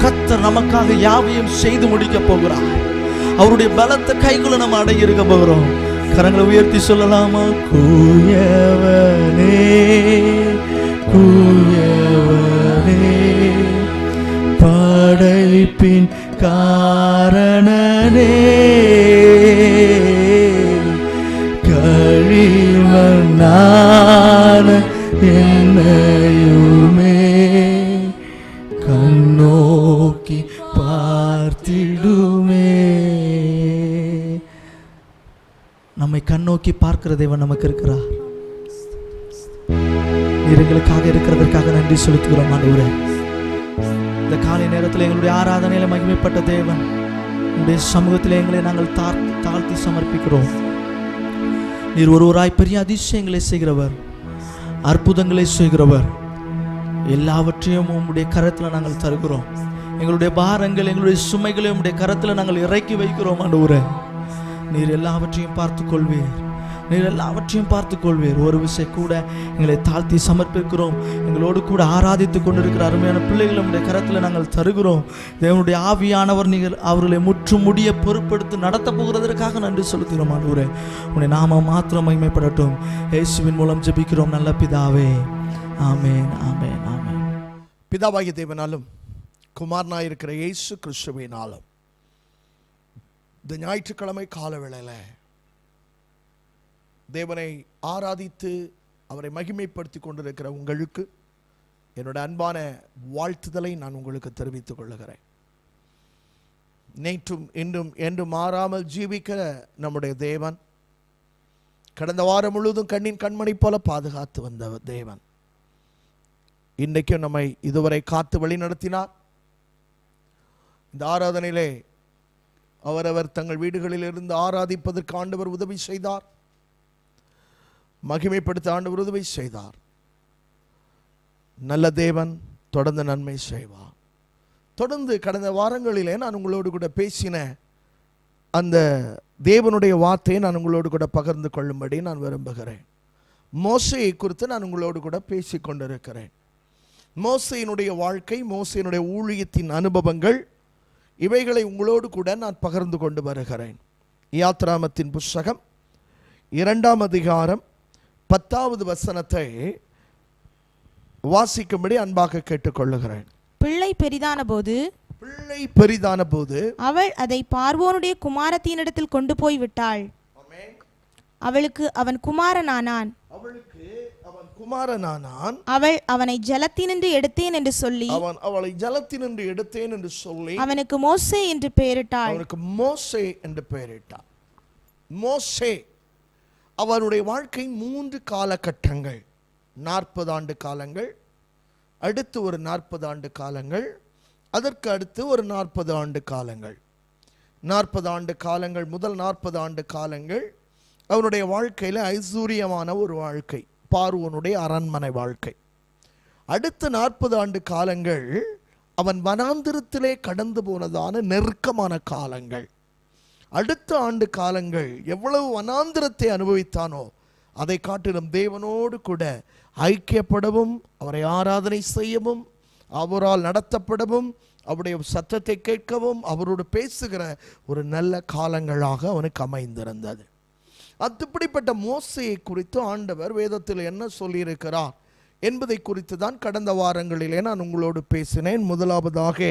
கர்த்தர் நமக்காக யாவையும் செய்து முடிக்க போகிறார். அவருடைய பலத்த கைக்குள்ள நம்ம அடங்கி இருக்க போகிறோம். கரங்களை உயர்த்தி சொல்லலாமா? கூயவனே கூயவனே படைப்பின் காரணனே கழிவனான என்னையுமே கண்ணோக்கி பார்த்திடுமே. நம்மை கண்ணோக்கி பார்க்கிற தேவன் நமக்கு இருக்கிறார். எங்களுக்காக இருக்கிறதற்காக நன்றி செலுத்துகிறோம் ஆண்டவரே. இந்த காலை நேரத்தில் எங்களுடைய ஆராதனையில மகிமைப்பட்ட தேவன், உடைய சமூகத்தில் எங்களை நாங்கள் தாழ்த்தி சமர்ப்பிக்கிறோம். நீர் ஒருவராய் பெரிய அதிசயங்களை செய்கிறவர், அற்புதங்களை செய்கிறவர். எல்லாவற்றையும் உம்முடைய கரத்தில் நாங்கள் தருகிறோம். எங்களுடைய பாரங்கள், எங்களுடைய சுமைகளை உம்முடைய கரத்தில் நாங்கள் இறக்கி வைக்கிறோம். ஆண்டவரே, நீர் எல்லாவற்றையும் பார்த்துக்கொள்வீர், நீர் எல்லாவற்றையும் பார்த்துக்கொள்வீர். ஒரு விஷயம் கூட எங்களை தாழ்த்தி சமர்ப்பிக்கிறோம். எங்களோடு கூட ஆராதித்து கொண்டிருக்கிற அருமையான பிள்ளைகளை உடைய கரத்தில் நாங்கள் தருகிறோம். தேவனுடைய ஆவியானவர் நீங்கள் அவர்களை முற்றும் முடிய பொறுப்படுத்தி நடத்த போகிறதற்காக நன்றி செலுத்துகிறோம். ஆண்டவரே, உடைய நாமம் மாத்திரம் மகிமைப்படட்டும். இயேசுவின் மூலம் ஜெபிக்கிறோம் நல்ல பிதாவே. ஆமென், ஆமென், ஆமென். பிதாவாகிய தேவனாலும் குமாரனாயிருக்கிற இயேசு கிறிஸ்துவினாலும் இந்த ஞாயிற்றுக்கிழமை காலவேளையில் தேவனை ஆராதித்து அவரை மகிமைப்படுத்தி கொண்டிருக்கிற உங்களுக்கு என்னோட அன்பான வாழ்த்துதலை நான் உங்களுக்கு தெரிவித்துக் கொள்ளுகிறேன். நேற்றும் இன்றும் என்றும் மாறாமல் ஜீவிக்கிற நம்முடைய தேவன் கடந்த வாரம் முழுவதும் கண்ணின் கண்மணி போல பாதுகாத்து வந்த தேவன் இன்றைக்கும் நம்மை இதுவரை காத்து வழி நடத்தினார். இந்த ஆராதனையிலே அவரவர் தங்கள் வீடுகளில் இருந்து ஆராதிப்பதற்கு ஆண்டவர் உதவி செய்தார், மகிமைப்படுத்த ஆண்டவர் உதவி செய்தார். நல்ல தேவன் தொடர்ந்து நன்மை செய்வார். தொடர்ந்து கடந்த வாரங்களிலே நான் உங்களோடு கூட பேசின அந்த தேவனுடைய வார்த்தையை நான் உங்களோடு கூட பகிர்ந்து கொள்ளும்படி நான் விரும்புகிறேன். மோசேயை குறித்து நான் உங்களோடு கூட பேசி கொண்டிருக்கிறேன். மோசேயினுடைய வாழ்க்கை, மோசேயினுடைய ஊழியத்தின் அனுபவங்கள், இவைகளை உங்களோடு கூட நான் பகிர்ந்து கொண்டு வருகிறேன். யாத்ராமத்தின் புஸ்தகம் 2ஆம் அதிகாரம் 10வது வசனத்தை வாசிக்கும்படி அன்பாக கேட்டுக்கொள்ளுகிறேன். பிள்ளை பெரிதான போது அவள் அதை பார்வோனுடைய குமாரத்தினிடத்தில் கொண்டு போய் விட்டாள். அவளுக்கு அவன் குமாரனானான். அவள் அவனை ஜலத்தினின்று எடுத்தேன் என்று சொல்லி அவளை ஜலத்தினின்று எடுத்தேன் என்று சொல்லி அவனுக்கு மோசே என்று பெயரிட்டாள். மோசே அவனுடைய வாழ்க்கை 3 காலகட்டங்கள். 40 ஆண்டு காலங்கள், அடுத்து ஒரு 40 ஆண்டு காலங்கள், அதற்கு அடுத்து ஒரு 40 ஆண்டு காலங்கள். 40 ஆண்டு காலங்கள், முதல் 40 ஆண்டு காலங்கள் அவனுடைய வாழ்க்கையில் ஐஸ்வர்யமான ஒரு வாழ்க்கை, பார்வோனுடைய அரண்மனை வாழ்க்கை. அடுத்த 40 ஆண்டு காலங்கள் அவன் வனாந்திரத்திலே கடந்து போனதான நெருக்கமான காலங்கள். அடுத்த ஆண்டு காலங்கள் எவ்வளவு வனாந்திரத்தை அனுபவித்தானோ அதை காட்டிலும் தேவனோடு கூட ஐக்கியப்படவும், அவரை ஆராதனை செய்யவும், அவரால் நடத்தப்படவும், அவருடைய சத்தத்தை கேட்கவும், அவரோடு பேசுகிற ஒரு நல்ல காலங்களாக அவனுக்கு அமைந்திருந்தது. அப்படிப்பட்ட மோசேயை குறித்து ஆண்டவர் வேதத்தில் என்ன சொல்லியிருக்கிறார் என்பதை குறித்து தான் கடந்த வாரங்களிலே நான் உங்களோடு பேசினேன். முதலாவதாக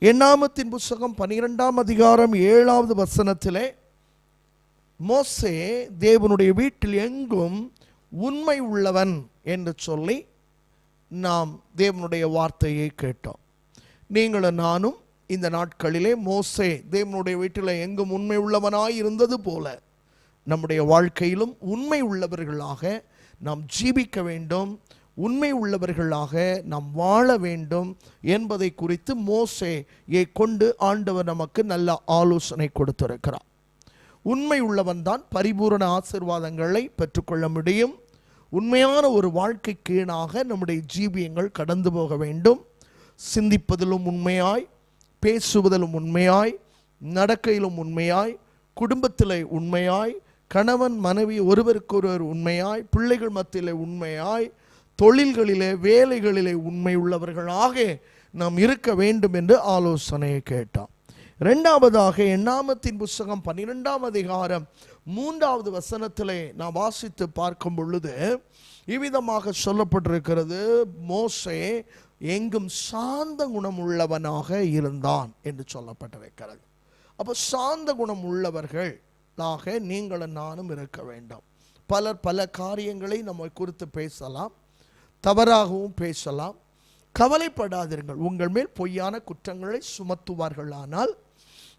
எண்ணாகமத்தின் புஸ்தகம் 12ஆம் அதிகாரம் 7வது வசனத்திலே மோசே தேவனுடைய வீட்டில் எங்கும் உண்மை உள்ளவன் என்று சொல்லி நாம் தேவனுடைய வார்த்தையை கேட்டோம். நீங்களும் நானும் இந்த நாட்களிலே மோசே தேவனுடைய வீட்டில் எங்கும் உண்மை உள்ளவனாய் இருந்தது போல நம்முடைய வாழ்க்கையிலும் உண்மை உள்ளவர்களாக நாம் ஜீவிக்க வேண்டும், உண்மை உள்ளவர்களாக நாம் வாழ வேண்டும் என்பதை குறித்து மோசேயை கொண்டு ஆண்டவர் நமக்கு நல்ல ஆலோசனை கொடுத்திருக்கிறார். உண்மை உள்ளவன் தான் பரிபூரண ஆசீர்வாதங்களை பெற்றுக்கொள்ள முடியும். உண்மையான ஒரு வாழ்க்கைக்கீழாக நம்முடைய ஜீவியங்கள் கடந்து போக வேண்டும். சிந்திப்பதிலும் உண்மையாய், பேசுவதிலும் உண்மையாய், நடக்கையிலும் உண்மையாய், குடும்பத்திலே உண்மையாய், கணவன் மனைவி ஒருவருக்கொருவர் உண்மையாய், பிள்ளைகள் மத்தியிலே உண்மையாய், தொழில்களிலே வேலைகளிலே உண்மை உள்ளவர்களாக நாம் இருக்க வேண்டும் என்று ஆலோசனையை கேட்டார். இரண்டாவதாக எண்ணாகமத்தின் புஸ்தகம் 12ஆம் அதிகாரம் 3வது வசனத்திலே நாம் வாசித்து பார்க்கும் பொழுது இவ்விதமாக சொல்லப்பட்டிருக்கிறது, மோசே எங்கும் சாந்த குணம் உள்ளவனாக இருந்தான் என்று சொல்லப்பட்டிருக்கிறது. அப்போ சாந்த குணம் உள்ளவர்களாக நீங்களும் நானும் இருக்க வேண்டும். பலர் பல காரியங்களை நம்ம குறித்து பேசலாம், தவறாகவும் பேசலாம். கவலைப்படாதீர்கள். உங்கள் மேல் பொய்யான குற்றங்களை சுமத்துவார்கள், ஆனால்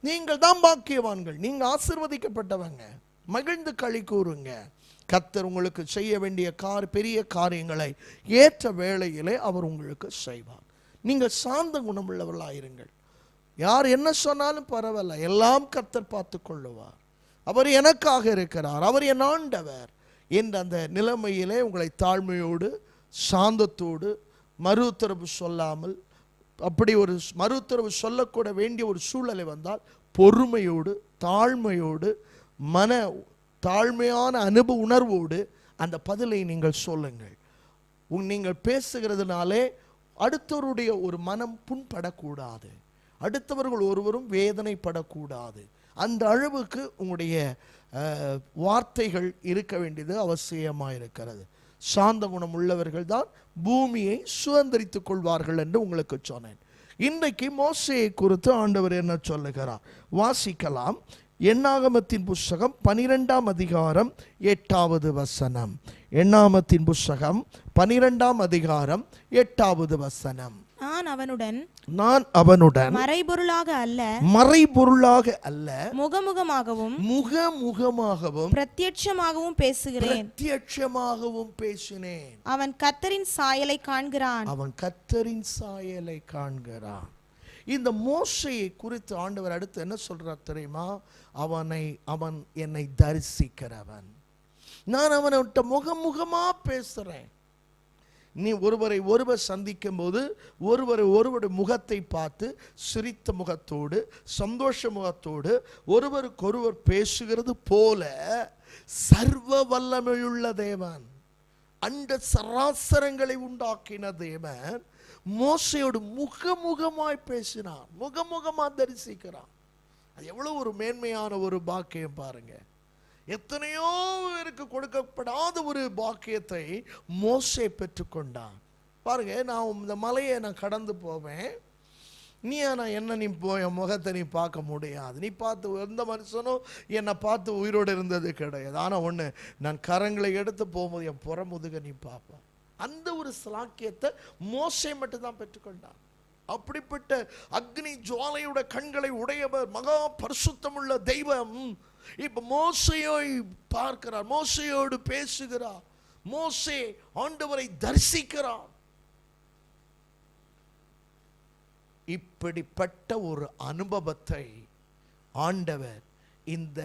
நீங்கள் தான் பாக்கியவான்கள், நீங்க ஆசீர்வதிக்கப்பட்டவங்க. மகிழ்ந்து களி கூறுங்க. கர்த்தர் உங்களுக்கு செய்ய வேண்டிய பெரிய காரியங்களை ஏற்ற வேளையிலே அவர் உங்களுக்கு செய்வார். நீங்கள் சாந்த குணமுள்ளவர்களாயிருங்கள். யார் என்ன சொன்னாலும் பரவாயில்ல, எல்லாம் கர்த்தர் பார்த்து கொள்ளுவார், அவர் எனக்காக இருக்கிறார், அவர் என் ஆண்டவர் என்ற அந்த நிலைமையிலே உங்களை தாழ்மையோடு சாந்தத்தோடு மறு உத்தரவு சொல்லாமல், அப்படி ஒரு மறு உத்தரவு சொல்லக்கூட வேண்டிய ஒரு சூழ்நிலை வந்தால் பொறுமையோடு தாழ்மையோடு மன தாழ்மையான அனுபவ உணர்வோடு அந்த பதிலை நீங்கள் சொல்லுங்கள். நீங்கள் பேசுகிறதுனாலே அடுத்தவருடைய ஒரு மனம் புண்படக்கூடாது, அடுத்தவர்கள் ஒருவரும் வேதனைப்படக்கூடாது. அந்த அளவுக்கு உங்களுடைய வார்த்தைகள் இருக்க வேண்டியது அவசியமாக இருக்கிறது. சாந்த குணம் உள்ளவர்கள் தான் பூமியை சுதந்திரித்துக் கொள்வார்கள் என்று உங்களுக்கு சொன்னேன். இன்றைக்கு மோசேயை குறித்து ஆண்டவர் என்ன சொல்லுகிறார் வாசிக்கலாம். எண்ணாகமத்தின் புஸ்தகம் 12ஆம் அதிகாரம் 8வது வசனம். எண்ணாகமத்தின் புஸ்தகம் 12ஆம் அதிகாரம் 8வது வசனம். நான் அவனுடன் மறைபொருளாக அல்ல முகமுகமாகவும் பிரத்யட்சமாகவும் பேசினேன். அவன் கர்த்தரின் சாயலை காண்கிறான். இந்த மோசேயை குறித்து ஆண்டவர் அடுத்து என்ன சொல்றார் தெரியுமா? அவன் என்னை தரிசிக்கிறவன், நான் அவன்கிட்ட முகமுகமா பேசுறேன். நீ ஒருவர் சந்திக்கும் போது ஒருவருடைய முகத்தை பார்த்து சிரித்த முகத்தோடு சந்தோஷ முகத்தோடு ஒருவருக்கொருவர் பேசுகிறது போல சர்வ வல்லமையுள்ள தேவன், அண்ட சராசரங்களை உண்டாக்கின தேவன் மோசையோடு முகமுகமாய் பேசினான், முகமுகமா தரிசிக்கிறான். அது எவ்வளவு ஒரு மேன்மையான ஒரு பாக்கியம் பாருங்க. எத்தனையோ பேருக்கு கொடுக்கப்படாத ஒரு பாக்கியத்தை மோசே பெற்றுக்கொண்டான் பாருங்க. நான் இந்த மலையை நான் கடந்து போவேன், நீ போய் என் முகத்தை நீ பார்க்க முடியாது, நீ பார்த்து எந்த மனுஷனும் என்னை பார்த்து உயிரோடு இருந்தது கிடையாது. ஆனால் ஒன்று, நான் கரங்களை எடுத்து போகும்போது என் புறமுதுக நீ பார்ப்பேன். அந்த ஒரு சாக்கியத்தை மோசே மட்டும்தான் பெற்றுக்கொண்டான். அப்படிப்பட்ட அக்னி ஜுவாலையோட கண்களை உடையவர் மகா பரிசுத்தமுள்ள தெய்வம் இப்ப மோசேயை பார்க்கிறார், மோசேயோடு பேசுகிறார், மோசே ஆண்டவரை தரிசிக்கிறார். இப்படிப்பட்ட ஒரு அனுபவத்தை ஆண்டவர் இந்த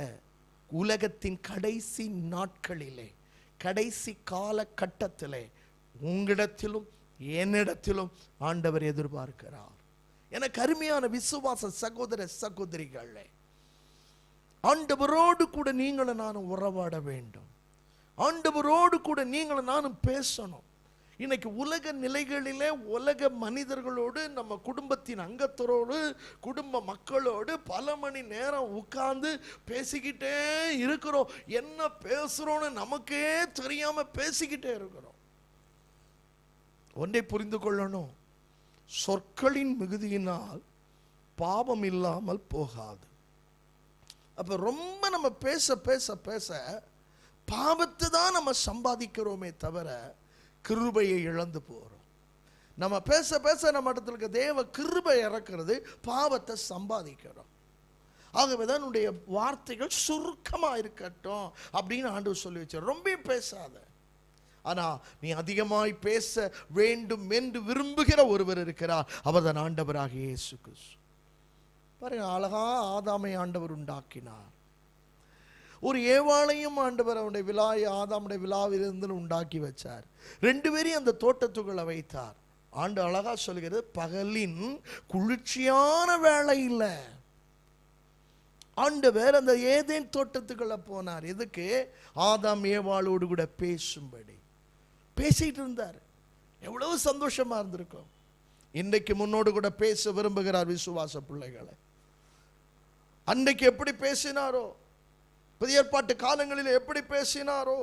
உலகத்தின் கடைசி நாட்களிலே, கடைசி காலகட்டத்திலே உங்களிடத்திலும் என்னிடத்திலும் ஆண்டவர் எதிர்பார்க்கிறார். எனக்கு அருமையான விசுவாச சகோதர சகோதரிகளே, ஆண்டவரோடு கூட நீங்களும் நானும் உறவாட வேண்டும், ஆண்டவரோடு கூட நீங்களும் நானும் பேசணும். இன்னைக்கு உலக நிலைகளிலே உலக மனிதர்களோடு நம்ம குடும்பத்தின் அங்கத்தரோடு குடும்ப மக்களோடு பல மணி நேரம் உட்கார்ந்து பேசிக்கிட்டே இருக்கிறோம். என்ன பேசுறோம்னு நமக்கே தெரியாம பேசிக்கிட்டே இருக்கிறோம். ஒன்றை புரிந்து கொள்ளணும், சொற்களின் மிகுதியினால் பாவம் இல்லாமல் போகாது. அப்ப ரொம்ப நம்ம பேச பேச பேச பாவத்தை தான் நம்ம சம்பாதிக்கிறோமே தவிர கிருபையை இழந்து போறோம். நம்ம பேச பேச நம்ம இடத்துல இருக்க தேவ கிருபை இறக்கிறது, பாவத்தை சம்பாதிக்கிறோம். ஆகவேதான் உன்னுடைய வார்த்தைகள் சுருக்கமா இருக்கட்டும் அப்படின்னு ஆண்டவர் சொல்லி வச்சார். ரொம்ப பேசாத, ஆனா நீ அதிகமாய் பேச வேண்டும் என்று விரும்புகிற ஒருவர் இருக்கிறார், அவர் தான் ஆண்டவராக இயேசு கிறிஸ்து. பாருங்க, அழகா ஆதாமை ஆண்டவர் உண்டாக்கினார். ஒரு ஏவாளையும் ஆண்டவர் அவனுடைய ஆதாமுடைய விழாவிலிருந்து உண்டாக்கி வச்சார். ரெண்டு பேரையும் அந்த தோட்டத்துக்குள்ள வைத்தார். ஆண்டு அழகா சொல்கிறது, பகலின் குளிர்ச்சியான வேலை இல்லை. ஆண்டவர் அந்த ஏதேன் தோட்டத்துக்குள்ள போனார். எதுக்கு? ஆதாம் ஏவாளோடு கூட பேசும்படி பேசிட்டு இருந்தார். எவ்வளவு சந்தோஷமா இருந்திருக்கும். இன்றைக்கு முன்னோடு கூட பேச விரும்புகிறார் விசுவாச பிள்ளைகளை. அன்றைக்கு எப்படி பேசினாரோ, புதிய ஏற்பாட்டு காலங்களில் எப்படி பேசினாரோ,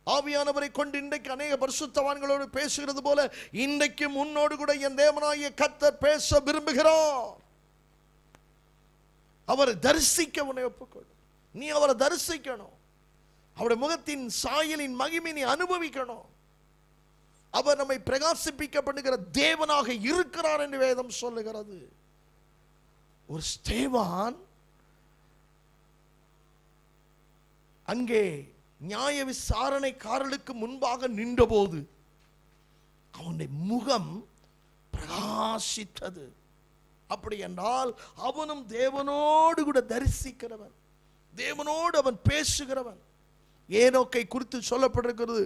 ஆவியானவரை கொண்டு இன்றைக்கு அநேக பரிசுத்தவான்களோடு பேசுகிறது போல இன்றைக்கு முன்னோடு கூட என் தேவனாகிய கர்த்தர் பேச விரும்புகிறார். அவரை தரிசிக்க உன்னை ஒப்புக்கொள். நீ அவரை தரிசிக்கணும். அவருடைய முகத்தின் சாயலின் மகிமை நீ அனுபவிக்கணும். அவர் நம்மை பிரகாசிப்பிக்கப்படுகிற தேவனாக இருக்கிறார் என்று வேதம் சொல்லுகிறது. ஒரு ஸ்தேவான் அங்கே நியாய விசாரணைக்காரர்களுக்கு முன்பாக நின்றபோது அவனுடைய முகம் பிரகாசித்தது. அப்படி என்றால் அவனும் தேவனோடு கூட தரிசிக்கிறவன், தேவனோடு அவன் பேசுகிறவன். ஏனோக்கை குறித்து சொல்லப்பட்டிருக்கிறது,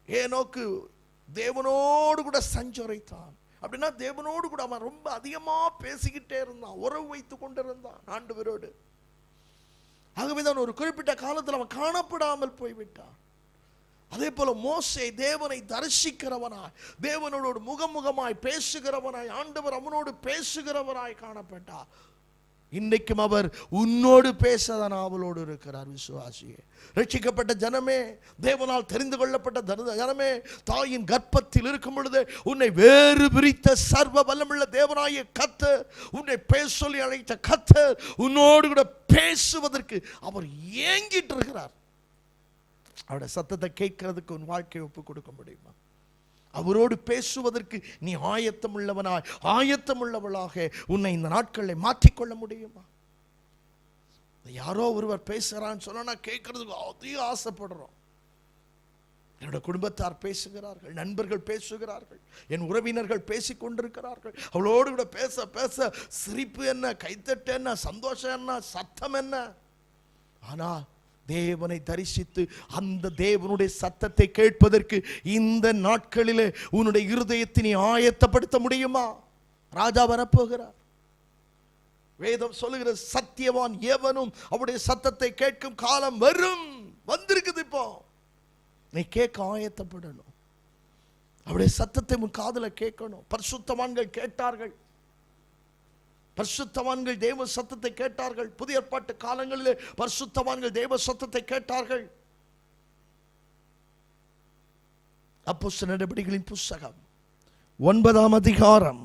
ஏனோக்கு தேவனோடு கூட சஞ்சரித்தான். அப்படின்னா தேவனோடு கூட அவன் ரொம்ப அதிகமா பேசிக்கிட்டே இருந்தான், உறவு வைத்துக் கொண்டிருந்தான் ஆண்டவரோடு. ஆகவேதான் ஒரு குறிப்பிட்ட காலத்தில் அவன் காணப்படாமல் போய்விட்டான். அதே போல மோசே தேவனை தரிசிக்கிறவனாய், தேவனோடு முகமுகமாய் பேசுகிறவனாய், ஆண்டவர் அவனோடு பேசுகிறவராய் காணப்பட்டார். இன்றைக்கும் அவர் உன்னோடு பேசதான் அவளோடு இருக்கிறார். விசுவாசியே, ரட்சிக்கப்பட்ட ஜனமே, தேவனால் தெரிந்து கொள்ளப்பட்ட ஜனமே, தாயின் கர்ப்பத்தில் இருக்கும் பொழுது உன்னை வேறு பிரித்த சர்வ வல்லமுள்ள தேவனாய கர்த்தர், உன்னை பேச சொல்லி அழைத்த கர்த்தர் உன்னோடு கூட பேசுவதற்கு அவர் ஏங்கிட்டு இருக்கிறார். அவருடைய சத்தத்தை கேட்கிறதுக்கு உன் வாழ்க்கையை ஒப்பு கொடுக்க முடியுமா? அவரோடு பேசுவதற்கு நீ ஆயத்தம் உள்ளவனாய், ஆயத்தம் உள்ளவளாக உன்னை இந்த நாட்களில் மாற்றிக்கொள்ள முடியுமா? யாரோ ஒருவர் பேசுகிறான்னு சொன்னா கேட்கறதுக்கு அதிக ஆசைப்படுறோம். என்னோட குடும்பத்தார் பேசுகிறார்கள், நண்பர்கள் பேசுகிறார்கள், என் உறவினர்கள் பேசிக் கொண்டிருக்கிறார்கள். அவளோடு கூட பேச பேச சிரிப்பு என்ன, கைத்தட்டு என்ன, சந்தோஷம் என்ன, சத்தம் என்ன. ஆனால் தேவனை தரிசித்து அந்த தேவனுடைய சத்தத்தை கேட்பதற்கு இந்த நாட்களிலே உன்னுடைய இருதயத்தை நீ ஆயத்தப்படுத்த முடியுமா? ராஜா வரப்போகிறார். வேதம் சொல்லுகிற சத்தியவான் எவனும் அவருடைய சத்தத்தை கேட்கும் காலம் வரும், வந்திருக்குது. இப்போ நீ கேட்க ஆயத்தப்படணும். அவருடைய சத்தத்தை உன் காதுல கேட்கணும். பரிசுத்தவான்கள் கேட்டார்கள், பரிசுத்தவான்கள் தேவ சத்தத்தை கேட்டார்கள். புதிய ஏற்பாட்டு காலங்களிலே பரிசுத்தவான்கள் தேவ சத்தத்தை கேட்டார்கள். அப்போஸ்தலர் நடபடிகளின் புத்தகம் 9ஆம் அதிகாரம்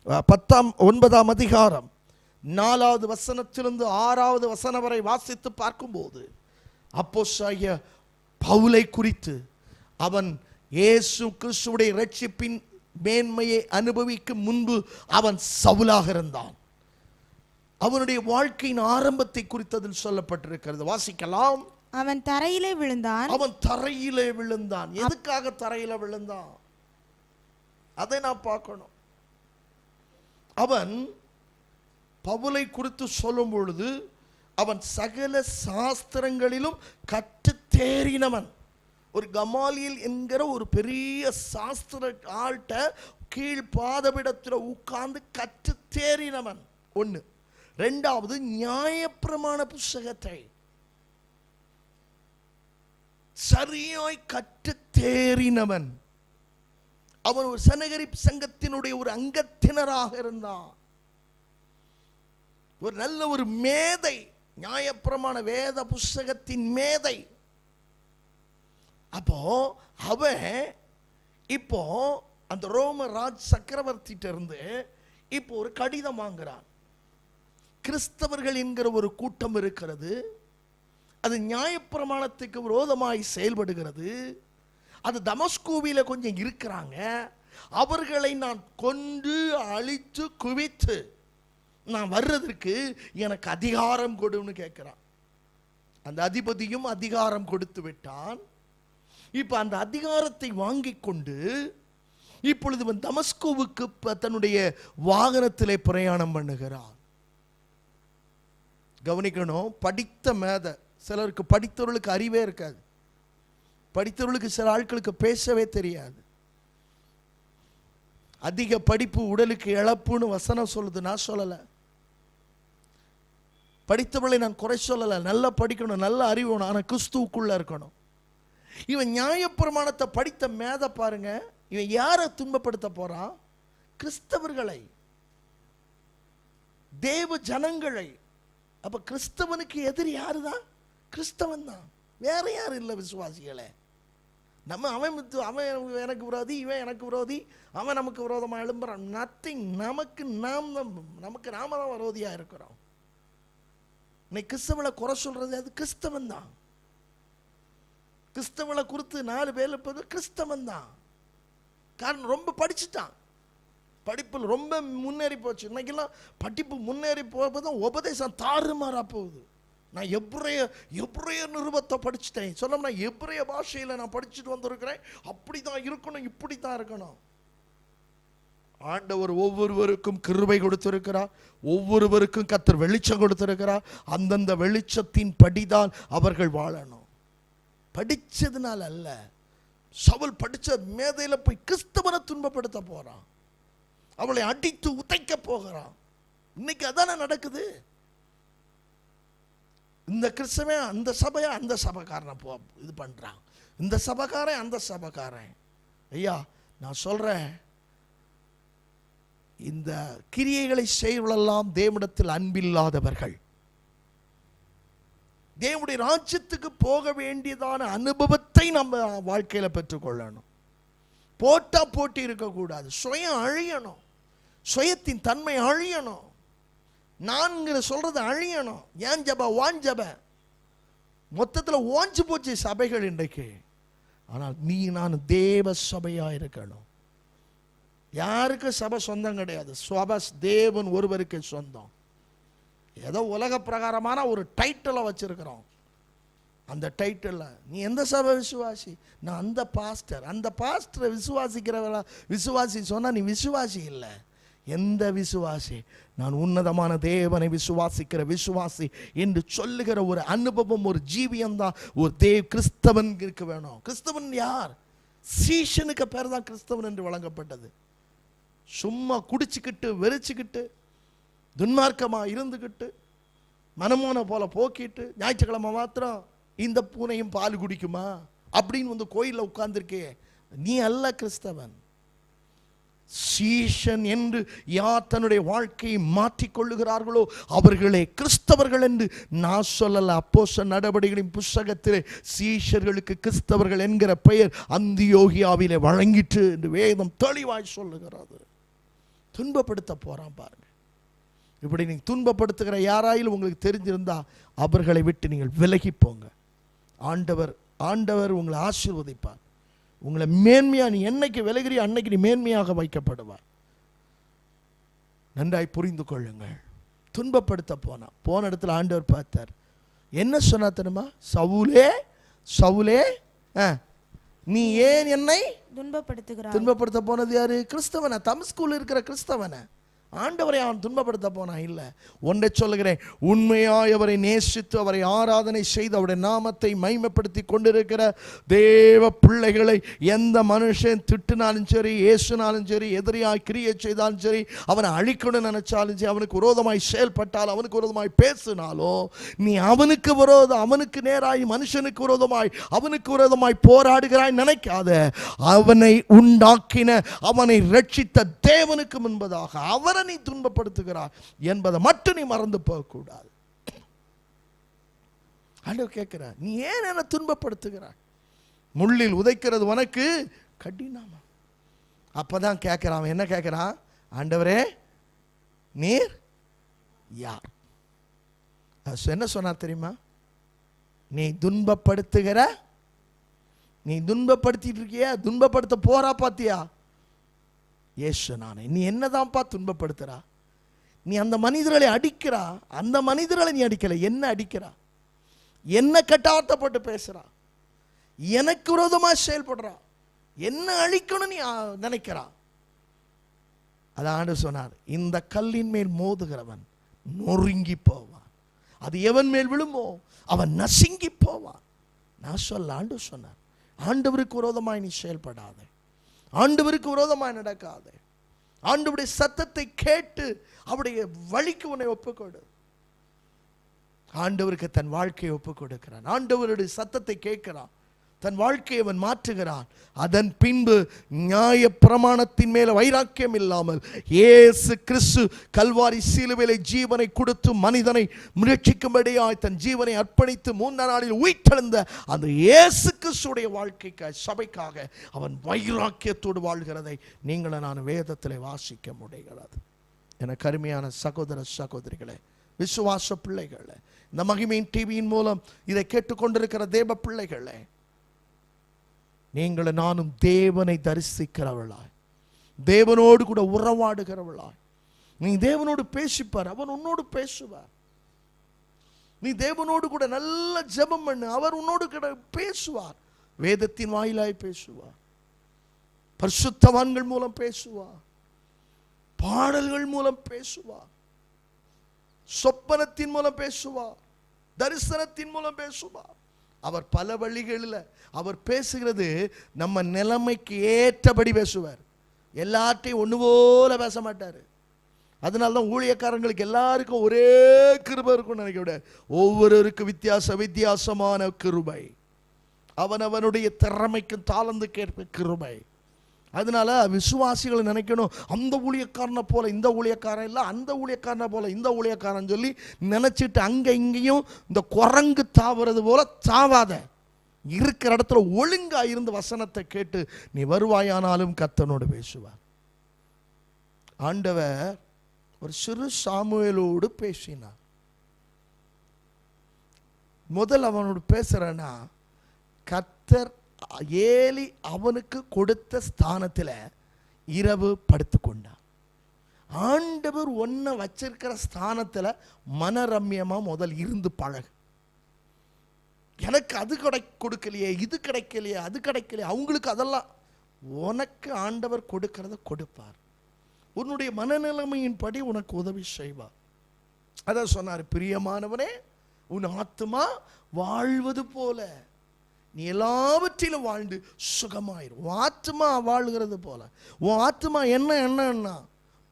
9ஆம் அதிகாரம் 4வது வசனத்திலிருந்து 6வது வசனம் வரை வாசித்து பார்க்கும்போது அப்போஸ்தலனாகிய பவுலை குறித்து, அவன் இயேசு கிறிஸ்துவுடைய இரட்சிப்பின் மேன்மையை அனுபவிக்கும் முன்பு அவன் சவுலாக இருந்தான். அவனுடைய வாழ்க்கையின் ஆரம்பத்தை குறித்ததில் சொல்லப்பட்டிருக்கிறது. வாசிக்கலாம். அவன் தரையிலே விழுந்தான். அவன் தரையிலே விழுந்தான். எதுக்காக தரையில விழுந்தான்? அதை நான் பார்க்கணும். அவன் பவுலை குறித்து சொல்லும் பொழுது அவன் சகல சாஸ்திரங்களிலும் கற்று தேறினவன். ஒரு கமாலியல் என்கிற ஒரு பெரிய சாஸ்திர ஆள்கிட்ட கீழ் பாதபிடத்தில் உட்கார்ந்து கற்று தேறினவன். ஒன்று. ரெண்டாவது, நியாயப்பிரமாண புஸ்தகத்தை சரியாய் கற்று தேறினவன். அவன் ஒரு சனகரிப் சங்கத்தினுடைய ஒரு அங்கத்தினராக இருந்தான். ஒரு நல்ல ஒரு மேதை, நியாயப்பிரமாண வேத புஸ்தகத்தின் மேதை. அப்போ அவன் இப்போ அந்த ரோம ராஜ் சக்கரவர்த்திட்ட இருந்து இப்போ ஒரு கடிதம் வாங்குறான். கிறிஸ்தவர்கள் என்கிற ஒரு கூட்டம் இருக்கிறது, அது நியாயப்பிரமாணத்துக்கு விரோதமாய் செயல்படுகிறது. அது தமஸ்கூவில கொஞ்சம் இருக்கிறாங்க. அவர்களை நான் கொண்டு அழித்து குவித்து நான் வர்றதற்கு எனக்கு அதிகாரம் கொடுன்னு கேட்கிறான். அந்த அதிபதியும் அதிகாரம் கொடுத்து விட்டான். இப்ப அந்த அதிகாரத்தை வாங்கி கொண்டு இப்பொழுது தமஸ்கோவுக்கு தன்னுடைய வாகனத்திலே பிரயாணம் பண்ணுகிறான். கவனிக்கணும், படித்த மேதை. சிலருக்கு படித்தவர்களுக்கு அறிவே இருக்காது. படித்தவர்களுக்கு சில ஆட்களுக்கு பேசவே தெரியாது. அதிக படிப்பு உடலுக்கு இழப்புன்னு வசனம் சொல்லுது, நான் சொல்லலை. படித்தவர்களை நான் குறை சொல்லலை. நல்லா படிக்கணும், நல்ல அறிவு வேணும், ஆனால் கிறிஸ்துவுக்குள்ள இருக்கணும். இவன் நியாயப்பிரமாணத்தை படித்த மேதை பாருங்க, இவன் யாரை துன்பப்படுத்த போறான்? கிறிஸ்தவர்களை, தேவ ஜனங்களை. அப்ப கிறிஸ்தவனுக்கு எதிரி யாருதான்? கிறிஸ்தவன் தான், வேற யாரும் இல்லை. விசுவாசிகளே, நம்ம அவன் எனக்கு விரோதி, இவன் எனக்கு விரோதி, அவன் நமக்கு விரோதமாக எழும்புறான். நத்திங். நமக்கு நாம தான் விரோதியா இருக்கிறோம். இன்னைக்கு கிறிஸ்தவனை குறை சொல்றது அது கிறிஸ்தவன் தான். கிறிஸ்தவனை குறித்து 4 பேர் இருப்பது கிறிஸ்தவன் தான். காரணம், ரொம்ப படிச்சுட்டான், படிப்பில் ரொம்ப முன்னேறி போச்சு. இன்னைக்கெல்லாம் படிப்பு முன்னேறி போவதும் உபதேசம் தாறுமாறா போகுது. நான் எப்ரேய நிருபத்தை படிச்சுட்டேன் சொன்னோம்னா, எப்ரேய பாஷையில் நான் படிச்சுட்டு வந்திருக்கிறேன், அப்படி தான் இருக்கணும், இப்படி தான் இருக்கணும். ஆண்டவர் ஒவ்வொருவருக்கும் கிருபை கொடுத்திருக்கிறார். ஒவ்வொருவருக்கும் கர்த்தர் வெளிச்சம் கொடுத்திருக்கிறார். அந்தந்த வெளிச்சத்தின் படிதான் அவர்கள் வாழணும். படிச்சதுனால அல்ல. சவுல் படிச்ச மேதையில போய் கிறிஸ்தவனை துன்பப்படுத்த போறான், அவளை அடித்து உதைக்க போகிறான். இன்னைக்கு அதானே நடக்குது. இந்த கிறிஸ்தவன் அந்த சபையா அந்த சபைக்காரனை இது பண்றான், இந்த சபைக்காரன் அந்த சபைக்காரன். ஐயா நான் சொல்றேன், இந்த கிரியைகளை செய்வதெல்லாம் தேவனிடத்தில் அன்பில்லாதவர்கள். தேவனுடைய ராஜ்யத்துக்கு போக வேண்டியதான அனுபவத்தை நம்ம வாழ்க்கையில பெற்றுக்கொள்ளணும். போட்டா போட்டி இருக்கக்கூடாது. சுயம் அழியணும், சுயத்தின் தன்மை அழியணும், நான்கிற சொல்றது அழியணும். ஏன் ஜப வான் ஜப மொத்தத்தில் ஓஞ்சு போச்சு சபைகள் இன்றைக்கு. ஆனால் நீ நான் தேவ சபையா இருக்கணும். யாருக்கு சபை சொந்தம் கிடையாது. சபை தேவன் ஒருவருக்கு சொந்தம். ஏதோ உலக பிரகாரமான ஒரு டைட்டிலை வச்சிருக்கிறோம். அந்த டைட்டில் நீ எந்த சபை விசுவாசி, நான் அந்த பாஸ்டர். அந்த பாஸ்டரை விசுவாசிக்கிறவளா விசுவாசி சொன்னா நீ விசுவாசி இல்லை. எந்த விசுவாசி? நான் உன்னதமான தேவனை விசுவாசிக்கிற விசுவாசி என்று சொல்லுகிற ஒரு அனுபவம், ஒரு ஜீவியம்தான் ஒரு கிறிஸ்தவன் இருக்க வேணும். கிறிஸ்தவன் யார்? சீஷனுக்கு பேர் தான் கிறிஸ்தவன் என்று வழங்கப்பட்டது. சும்மா குடிச்சுக்கிட்டு வெறிச்சுக்கிட்டு துன்மார்க்கமா இருந்துக்கிட்டு மனமோன போல போக்கிட்டு ஞாயிற்றுக்கிழமை மாத்திரம் இந்த பூனையும் பால் குடிக்குமா அப்படின்னு வந்து கோயிலில் உட்கார்ந்துருக்கே, நீ அல்ல கிறிஸ்தவன். சீஷன் என்று யார் தன்னுடைய வாழ்க்கையை மாற்றிக்கொள்ளுகிறார்களோ அவர்களே கிறிஸ்தவர்கள் என்று நான் சொல்லல. அப்போஸ்தலர் நடவடிக்கைகளின் புஸ்தகத்திலே சீஷர்களுக்கு கிறிஸ்தவர்கள் என்கிற பெயர் அந்தியோகியாவிலே வழங்கிட்டு என்று வேதம் தெளிவாய் சொல்லுகிறது. துன்பப்படுத்த போறான் பாருங்க. இப்படி நீங்க துன்பப்படுத்துகிற யாராயிலும் உங்களுக்கு தெரிஞ்சிருந்தா அவர்களை விட்டு நீங்கள் விலகி போங்க. ஆண்டவர் உங்களை ஆசீர்வதிப்பார். உங்களை மேன்மையா, நீ என்னைக்கு விலகிறியோ அன்னைக்கு நீ மேன்மையாக வைக்கப்படுவார். நன்றாய் புரிந்து கொள்ளுங்கள். துன்பப்படுத்த போன இடத்துல ஆண்டவர் பார்த்தார். என்ன சொன்னா தெரியுமா? சவுலே சவுலே, நீ ஏன் என்னை துன்பப்படுத்த போனது யாரு? கிறிஸ்தவனை, தமஸ்குல இருக்கிற கிறிஸ்தவனை. ஆண்டவரை அவன் துன்பப்படுத்த போனா இல்லை. ஒன்றை சொல்லுகிறேன், உண்மையாய் அவரை நேசித்து அவரை ஆராதனை செய்து அவருடைய நாமத்தை மைமைப்படுத்தி கொண்டிருக்கிற தேவ பிள்ளைகளை எந்த மனுஷன் திட்டினாலும் சரி, ஏசுனாலும் சரி, எதிரியாய் கிரியை செய்தாலும் சரி, அவனை அழிக்கணும்னு நினைச்சாலும் சரி, அவனுக்கு விரோதமாய் செயல்பட்டாலும், அவனுக்கு விரோதமாய் பேசினாலோ, நீ அவனுக்கு விரோதம், அவனுக்கு நேராய் மனுஷனுக்கு விரோதமாய் அவனுக்கு விரோதமாய் போராடுகிறாய் நினைக்காத. அவனை உண்டாக்கின அவனை ரட்சித்த தேவனுக்கு முன்பதாக அவரை நீ துன்பப்படுத்துகிறாய் என்பதை மட்டும் நீ மறந்து போகக்கூடாது. ஆண்டவர் கேட்கிறார், நீ ஏன் என்ன துன்பப்படுத்துகிறாய்? முள்ளில் உதைக்கிறது உனக்கு கடினமா? அப்பதான் கேட்கிறான். என்ன கேட்கிறான்? ஆண்டவரே நீர் யார்? என்ன சொன்னார் தெரியுமா? நீ துன்பப்படுத்துகிற, நீ துன்பப்படுத்திட்டு இருக்கியா, துன்பப்படுத்த போறா பாத்தியா? ஏசு நானே. நீ என்னதான்ப்பா துன்பப்படுத்துறா? நீ அந்த மனிதர்களை அடிக்கிறா, அந்த மனிதர்களை நீ அடிக்கல, என்ன அடிக்கிறா, என்ன கட்டாயப்பட்டு பேசுறா, எனக்கு விரோதமா செயல்படுறா, என்ன அழிக்கணும் நீ நினைக்கிறா. அதான் ஆண்டவர் சொன்னார், இந்த கல்லின் மேல் மோதுகிறவன் நொறுங்கி போவான், அது எவன் மேல் விழுமோ அவன் நசுங்கி போவான். நான் சொல்ல ஆண்டவர் சொன்னார், ஆண்டவருக்கு விரோதமாய் நீ செயல்படாதே, ஆண்டவருக்கு விரோதமாய் நடக்காதே, ஆண்டவருடைய சத்தத்தை கேட்டு அவருடைய வழிக்கு உன்னை ஒப்புக்கொடு. ஆண்டவருக்கு தன் வாழ்க்கையை ஒப்புக் கொடுக்கிறான், ஆண்டவருடைய சத்தத்தை கேட்கிறான், தன் வாழ்க்கையை அவன் மாற்றுகிறான். அதன் பின்பு நியாய பிரமாணத்தின் மேல வைராக்கியம் இல்லாமல் இயேசு கிறிஸ்து கல்வாரி சிலுவையிலே ஜீவனை கொடுத்து மனிதனை முயற்சிக்கும்படியாய் தன் ஜீவனை அர்ப்பணித்து 3ஆம் நாளில் உயிர்த்தெழுந்த அந்த இயேசு கிறிஸ்துடைய வாழ்க்கைக்காக, சபைக்காக அவன் வைராக்கியத்தோடு வாழ்கிறதை நீங்களும் நான் வேதத்தில் வாசிக்க முடிகிறது. எனக்கு அருமையான சகோதர சகோதரிகளே, விசுவாச பிள்ளைகளே, இந்த மகிமையின் டிவியின் மூலம் இதை கேட்டுக்கொண்டிருக்கிற தேவ பிள்ளைகளே, நீங்களும் நானும் தேவனை தரிசிக்கிறவளாய், தேவனோடு கூட உறவாடுகிறவளாய், நீ தேவனோடு பேசிப்பார், அவன் உன்னோடு பேசுவார். நீ தேவனோடு கூட நல்ல ஜெபம் பண்ணு, அவர் உன்னோடு கூட பேசுவார். வேதத்தின் வாயிலாய் பேசுவார், பரிசுத்தவான்கள் மூலம் பேசுவார். பாடல்கள் மூலம் பேசுவார், சொப்பனத்தின் மூலம் பேசுவார், தரிசனத்தின் மூலம் பேசுவார். அவர் பல வழிகளில் அவர் பேசுகிறது நம்ம நிலைமைக்கு ஏற்றபடி பேசுவார். எல்லாத்தையும் ஒன்று போல பேச மாட்டார். அதனால தான் ஊழியக்காரங்களுக்கு எல்லாருக்கும் ஒரே கிருபை இருக்கும்னு நினைக்க விட, ஒவ்வொருவருக்கும் வித்தியாசமான கிருபை, அவனவனுடைய திறமைக்கும் தாளந்துக்கேற்ப கிருபை. அதனால விசுவாசிகளை நினைக்கணும், அந்த ஊழியக்காரனை போல இந்த ஊழியக்காரன் இல்லை, அந்த ஊழியக்காரனை போல இந்த ஊழியக்காரன் சொல்லி நினைச்சிட்டு அங்கே இங்கேயும் இந்த குரங்கு தாவுறது போல தாவாத, இருக்கிற இடத்துல ஒழுங்கா இருந்து வசனத்தை கேட்டு நீ வருவாயானாலும் கர்த்தனோடு பேசுவார். ஆண்டவர் ஒரு சிறு சாமுவேலோடு பேசினார். முதல் அவனோடு பேசுறேன்னா, கர்த்தர் ஏலி அவனுக்கு கொடுத்த ஸ்தானத்தில் இரவு படுத்து கொண்டான். ஆண்டவர் ஒன்ன வச்சிருக்கிற ஸ்தானத்தில் மனரம்யமா முதல் இருந்து பழகு. எனக்கு அது கொடுக்கலையே, இது கிடைக்கலையே, அது கிடைக்கலையே, அவங்களுக்கு அதெல்லாம் உனக்கு ஆண்டவர் கொடுக்கறத கொடுப்பார். உன்னுடைய மனநிலைமையின் படி உனக்கு உதவி செய்வார். அதான் சொன்னார், பிரியமானவனே உன் ஆத்துமா வாழ்வது போல நீ எல்லாவற்றிலும் வாழ்ந்து சுகமாயிரும். உன் ஆத்துமா வாழ்கிறது போல, உன் ஆத்துமா என்ன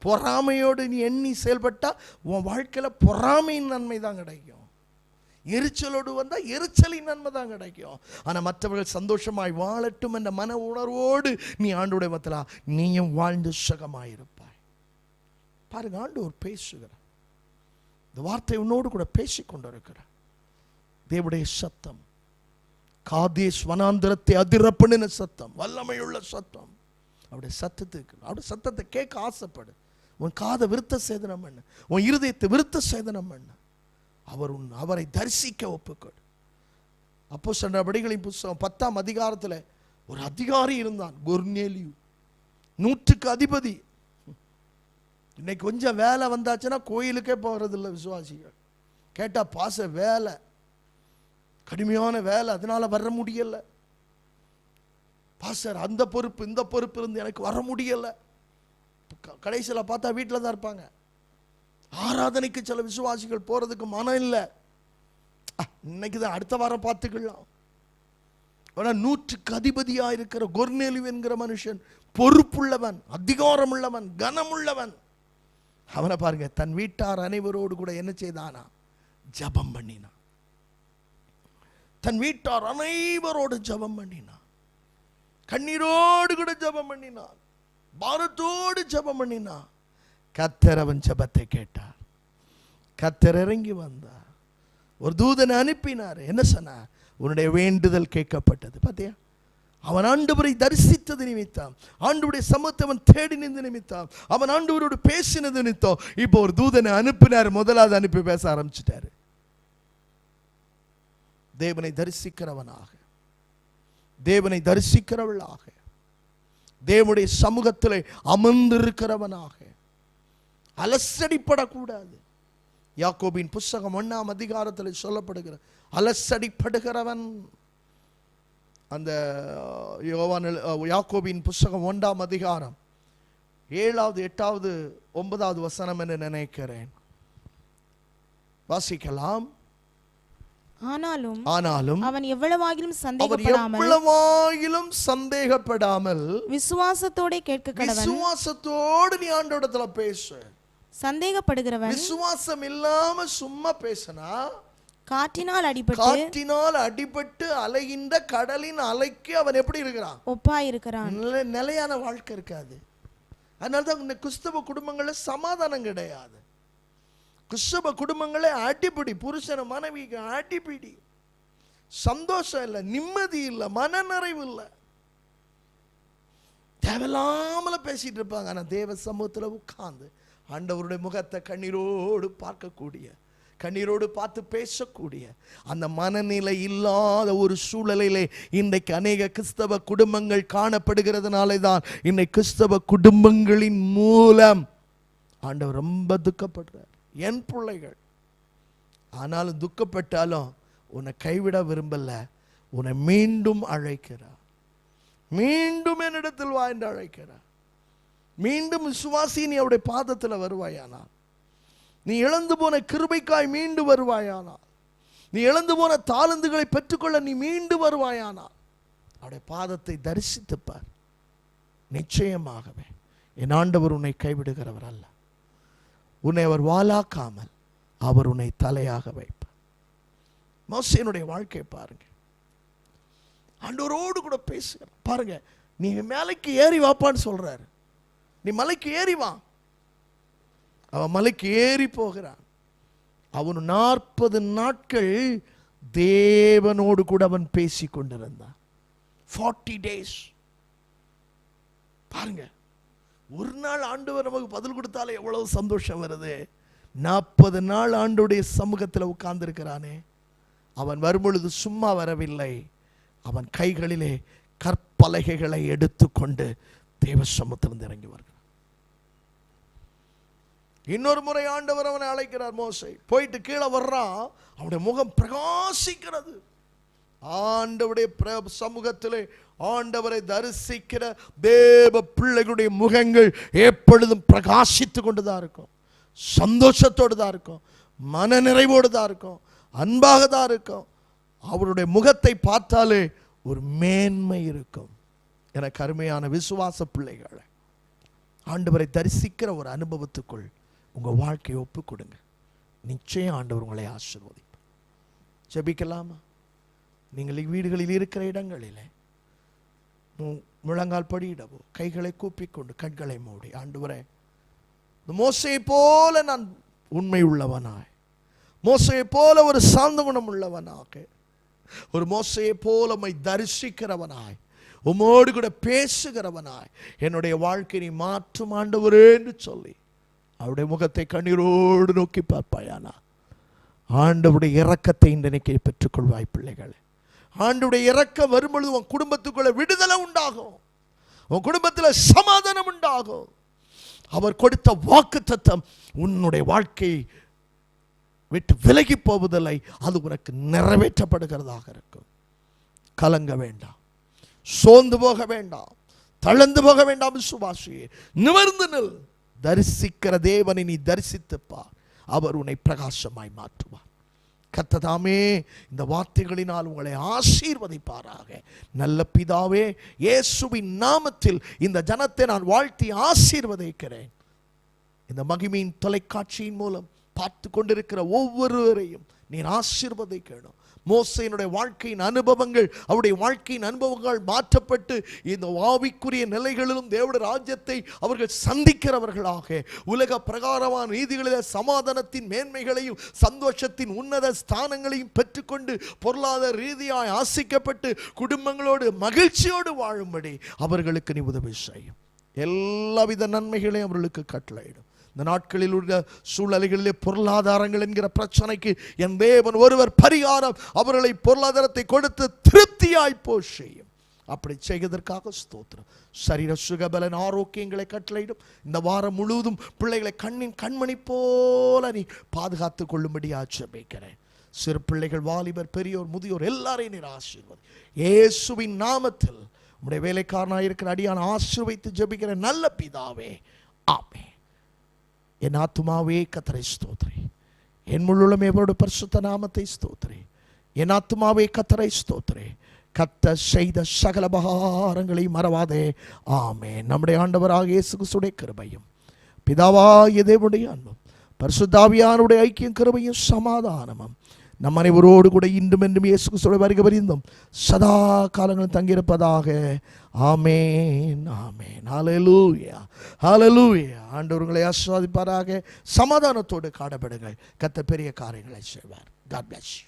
பொறாமையோடு நீ எண்ணி செயல்பட்டா உன் வாழ்க்கையில் பொறாமையின் நன்மை தான் கிடைக்கும். எரிச்சலோடு வந்தால் எரிச்சலின் நன்மை தான் கிடைக்கும். ஆனால் மற்றவர்கள் சந்தோஷமாய் வாழட்டும் என்ற மன உணர்வோடு நீ ஆண்டோடைய மத்தலா நீயும் வாழ்ந்து சுகமாயிருப்பாய். பாருங்க, ஆண்டவர் பேசுகிறார். இந்த வார்த்தை உன்னோடு கூட பேசிக்கொண்டிருக்கிறார். தேவனுடைய சத்தம், காதேஸ் வனாந்திரத்தை அதிரப்பண்ணின சத்தம், வல்லமையுள்ள சத்தம். அவருடைய சத்தத்தை கேட்க ஆசைப்படு. உன் காதை விருத்த சேதனம் பண்ணு, உன் இருதயத்தை விருத்த சேதனம் பண்ணு. அவரை தரிசிக்க ஒப்புக்கொடு. அப்போஸ்தலர் நடபடிகளின் புத்தகம் 10ஆம் அதிகாரத்தில் ஒரு அதிகாரி இருந்தான், கொர்நேலியு, 100க்கு அதிபதி. இன்னைக்கு கொஞ்சம் வேலை வந்தாச்சுன்னா கோயிலுக்கே போகிறதில்ல விசுவாசிகள். கேட்டால் பாச வேலை, கடுமையான வேலை, அதனால வர முடியலை பாஸ்டர், அந்த பொறுப்பு இந்த பொறுப்பு இருந்து எனக்கு வர முடியலை. கடைசியில் பார்த்தா வீட்டில் தான் இருப்பாங்க. ஆராதனைக்கு சில விசுவாசிகள் போறதுக்கு மனம் இல்லை. இன்னைக்கு தான், அடுத்த வாரம் பார்த்துக்கலாம். ஆனால் 100க்கு அதிபதியாக இருக்கிற கொர்நேலியு என்கிற மனுஷன் பொறுப்புள்ளவன், அதிகாரம் உள்ளவன், கனமுள்ளவன். அவனை பாருங்க, தன் வீட்டார் அனைவரோடு கூட என்ன செய்தானா? ஜபம் பண்ணினான். தன் வீட்டார் அனைவரோடு ஜபம் பண்ணினான். கண்ணீரோடு கூட ஜபம் பண்ணினான். பாரத்தோடு ஜபம் பண்ணினான். கர்த்தர் அவன் ஜபத்தை கேட்டார். கர்த்தர் இறங்கி வந்தார். ஒரு தூதனை அனுப்பினார். என்ன சொன்னார்? உன்னுடைய வேண்டுதல் கேட்கப்பட்டது. பார்த்தியா, அவன் ஆண்டவரை தரிசித்தது நிமித்தம், ஆண்டவருடைய சமூகத்தை அவன் தேடி நின்ற நிமித்தம், அவன் ஆண்டவரோடு பேசினது நிமித்தம் இப்போ ஒரு தூதனை அனுப்பினார். முதலாவது அனுப்பி பேச ஆரம்பிச்சிட்டாரு. தேவனை தரிசிக்கிறவனாக, தேவனை தரிசிக்கிறவளாக, தேவனுடைய சமூகத்தில் அமர்ந்திருக்கிறவனாக, அலசடிப்படக்கூடாது. யாக்கோபின் புஸ்தகம் 1ஆம் அதிகாரத்தில் சொல்லப்படுகிற அலசடிப்படுகிறவன், அந்த யாக்கோபின் புஸ்தகம் 1ஆம் அதிகாரம் 7வது 8வது 9வது வசனம் என்று நினைக்கிறேன். வாசிக்கலாம். ஆனாலும் அவன் எவ்வளவாகிலும் சந்தேகப்படாமல் விசுவாசத்தோடு கேட்க கடவன். விசுவாசத்தோடு நீ ஆண்டவரிடத்துல பேசு. சந்தேகப்படுகிறவன் விசுவாசம் இல்லாம சும்மா பேசினா காற்றினால் அடிபட்டு அலைகின்ற கடலின் அலைக்கு அவன் எப்படி இருக்கிறான்? ஒப்பாயிருக்கிறான். நிலையான வாழ்க்கை இருக்காது. அதனால்தான் இந்த கிறிஸ்தவ குடும்பங்கள்ல சமாதானம் கிடையாது. கிறிஸ்தவ குடும்பங்களே அடிப்பிடி, புருஷன மனைவிக்கு அடிப்பிடி, சந்தோஷம் இல்லை, நிம்மதி இல்லை, மனநிறைவு இல்லை, தேவையில்லாமல பேசிட்டு இருப்பாங்க. ஆனால் தேவ சமூகத்தில் உட்கார்ந்து ஆண்டவருடைய முகத்தை கண்ணீரோடு பார்க்கக்கூடிய, கண்ணீரோடு பார்த்து பேசக்கூடிய அந்த மனநிலை இல்லாத ஒரு சூழலிலே இன்றைக்கு அநேக கிறிஸ்தவ குடும்பங்கள் காணப்படுகிறதுனாலே தான் இன்னைக்கு கிறிஸ்தவ குடும்பங்களின் மூலம் ஆண்டவர் ரொம்ப துக்கப்படுறார். என் பிள்ளைகள் ஆனாலும் துக்கப்பட்டாலும் உன்னை கைவிட விரும்பல, உன்னை மீண்டும் அழைக்கிறார். மீண்டும் என்னிடத்தில் வா என்று அழைக்கிறார். மீண்டும் விசுவாசி, நீ அவருடைய பாதத்தில் வருவாயானால், நீ இழந்து போன கிருபைக்காய் மீண்டு வருவாயானால், நீ இழந்து போன தாளந்துகளை பெற்றுக்கொள்ள நீ மீண்டு வருவாயானால், அவருடைய பாதத்தை தரிசித்துப்பார். நிச்சயமாகவே என் ஆண்டவர் உன்னை கைவிடுகிறவர் அல்ல. உன்னை அவர் வாலாக்காமல் அவர் உன்னை தலையாக வைப்பார். மோசேயினுடைய வாழ்க்கையை பாருங்க. ஆண்டவரோடு கூட பேசுகிறார். பாருங்க, நீ மலைக்கு ஏறி வாப்பான்னு சொல்றாரு. நீ மலைக்கு ஏறி வா. அவன் மலைக்கு ஏறி போகிறான். அவன் 40 நாட்கள் தேவனோடு கூட அவன் பேசி கொண்டிருந்தான். 40 days. பாருங்க, ஒரு நாள் ஆண்டவர் நமக்கு பதில் கொடுத்தாலே எவ்வளவு சந்தோஷம் வருது. 40 நாள் ஆண்டவருடைய சமூகத்தில் உட்கார்ந்து இருக்கிறானே. அவன் வரும்பொழுது சும்மா வரவில்லை. அவன் கைகளிலே கற்பலகைகளை எடுத்துக்கொண்டு தேவ சமூகத்திலிருந்து இறங்கி வருகிறான். இன்னொரு முறை ஆண்டவர் அவனை அழைக்கிறார். மோசே போயிட்டு கீழே வர்றான். அவனுடைய முகம் பிரகாசிக்கிறது. ஆண்டவருடைய சமூகத்திலே ஆண்டவரை தரிசிக்கிற தேவ பிள்ளைகளுடைய முகங்கள் எப்பொழுதும் பிரகாசித்து கொண்டுதான் இருக்கும். சந்தோஷத்தோடு தான் இருக்கும், மன நிறைவோடு தான் இருக்கும், அன்பாக தான் இருக்கும். அவருடைய முகத்தை பார்த்தாலே ஒரு மேன்மை இருக்கும். எனக்கு அருமையான விசுவாச பிள்ளைகளை, ஆண்டவரை தரிசிக்கிற ஒரு அனுபவத்துக்குள் உங்கள் வாழ்க்கையை ஒப்பு கொடுங்க. நிச்சயம் ஆண்டவர் உங்களை ஆசீர்வதிப்பார். ஜெபிக்கலாமா? நீங்கள் வீடுகளில் இருக்கிற இடங்களிலே முழங்கால் படியிடவோ, கைகளை கூப்பிக்கொண்டு கண்களை மூடி, ஆண்டவரே, மோசேயை போல நான் உண்மை உள்ளவனாய், மோசேயை போல ஒரு சாந்த குணம் உள்ளவனாக, ஒரு மோசேயை போல உம்மை தரிசிக்கிறவனாய், உம்மோடு கூட பேசுகிறவனாய் என்னுடைய வாழ்க்கையை மாற்றும் ஆண்டவரே என்று சொல்லி அவருடைய முகத்தை கண்ணீரோடு நோக்கி பார்ப்பாயானா, ஆண்டவருடைய இரக்கத்தை இன்றைக்கு பெற்றுக்கொள்வாய். பிள்ளைகளே, ஆண்டவருடைய இரக்கம் வரும்பொழுது உன் குடும்பத்துக்குள்ள விடுதலை உண்டாகும், உன் குடும்பத்தில் சமாதானம் உண்டாகும். அவர் கொடுத்த வாக்குத்தத்தம் உன்னுடைய வாழ்க்கையை விட்டு விலகி போவதில்லை, அது உனக்கு நிறைவேற்றப்படுகிறதாக இருக்கும். கலங்க வேண்டாம், சோர்ந்து போக வேண்டாம், தளர்ந்து போக வேண்டாம். விசுவாசியே, நிமிர்ந்து நில். தரிசிக்கிற தேவனை நீ தரிசித்துப்பார், அவர் உன்னை பிரகாசமாய் மாற்றுவார். கர்த்ததாமே இந்த வார்த்தைகளினால் உங்களை ஆசீர்வதிப்பாராக. நல்ல பிதாவே, இயேசுவின் நாமத்தில் இந்த ஜனத்தை நான் வாழ்த்தி ஆசீர்வதிக்கிறேன். இந்த மகிமையின் தொலைக்காட்சியின் மூலம் பார்த்து கொண்டிருக்கிற ஒவ்வொருவரையும் நீர் ஆசீர்வதிக்கணும். மோசேயினுடைய வாழ்க்கையின் அனுபவங்கள், அவருடைய வாழ்க்கையின் அனுபவங்கள் மாற்றப்பட்டு இந்த ஆவிக்குரிய நிலைகளிலும் தேவனுடைய ராஜ்யத்தை அவர்கள் சந்திக்கிறவர்களாக, உலக பிரகாரமான நீதிகளில் சமாதானத்தின் மேன்மைகளையும் சந்தோஷத்தின் உன்னத ஸ்தானங்களையும் பெற்றுக்கொண்டு பொருளாதார ரீதியாய் ஆசிக்கப்பட்டு குடும்பங்களோடு மகிழ்ச்சியோடு வாழும்படி அவர்களுக்கு நீ உதவி செய்யும். எல்லாவித நன்மைகளையும் அவர்களுக்கு கட்டளையிடும். இந்த நாட்களில் உள்ள சூழ்நிலைகளிலே பொருளாதாரங்கள் என்கிற பிரச்சனைக்கு என் தேவன் ஒருவர் பரிகாரம், அவர்களை பொருளாதாரத்தை கொடுத்து திருப்தியாய் செய்யும். அப்படி செய்வதற்காக ஸ்தோத்திரம். சரீர சுகபலன் ஆரோக்கியங்களை கட்டளையிடும். இந்த வாரம் முழுவதும் பிள்ளைகளை கண்மணி போல நீ பாதுகாத்து கொள்ளும்படி ஆட்சேபிக்கிறேன். சிறு பிள்ளைகள், வாலிபர், பெரியோர், முதியோர் எல்லாரையும் நீர் ஆசீர்வதி. இயேசுவின் நாமத்தில் உம்முடைய வேலைக்காரனாக இருக்கிற அடியான் ஆசீர்வதித்து ஜெபிக்கிற நல்ல பிதாவே, ஆமென். என் ஆத்துமாவே கர்த்தரை ஸ்தோத்திரி, என் முழுமே அவருடைய பரிசுத்த நாமத்தை ஸ்தோத்திரி. என் ஆத்துமாவே கர்த்தரை ஸ்தோத்திரி, கர்த்தர் செய்த சகல உபகாரங்களையும் மறவாதே. ஆமென். நம்முடைய ஆண்டவராகிய இயேசு கிறிஸ்துவின் கிருபையும் பிதாவாகிய தேவனுடைய அன்பும் பரிசுத்த ஆவியானவருடைய ஐக்கியம், கிருபையும் சமாதானமும் நம் அனைவரோடு கூட இன்றும் என்றும் இயேசு கிறிஸ்துவின் வருகை பரியந்தம் சதா காலங்களும் தங்கியிருப்பதாக. ஆமென், ஆமென். ஹல்லேலூயா, ஹல்லேலூயா. ஆண்டவர் உங்களை ஆசீர்வதிப்பாராக. சமாதானத்தோடு காணப்படுங்கள். கர்த்தர் பெரிய காரியங்களை செய்வார். God bless you.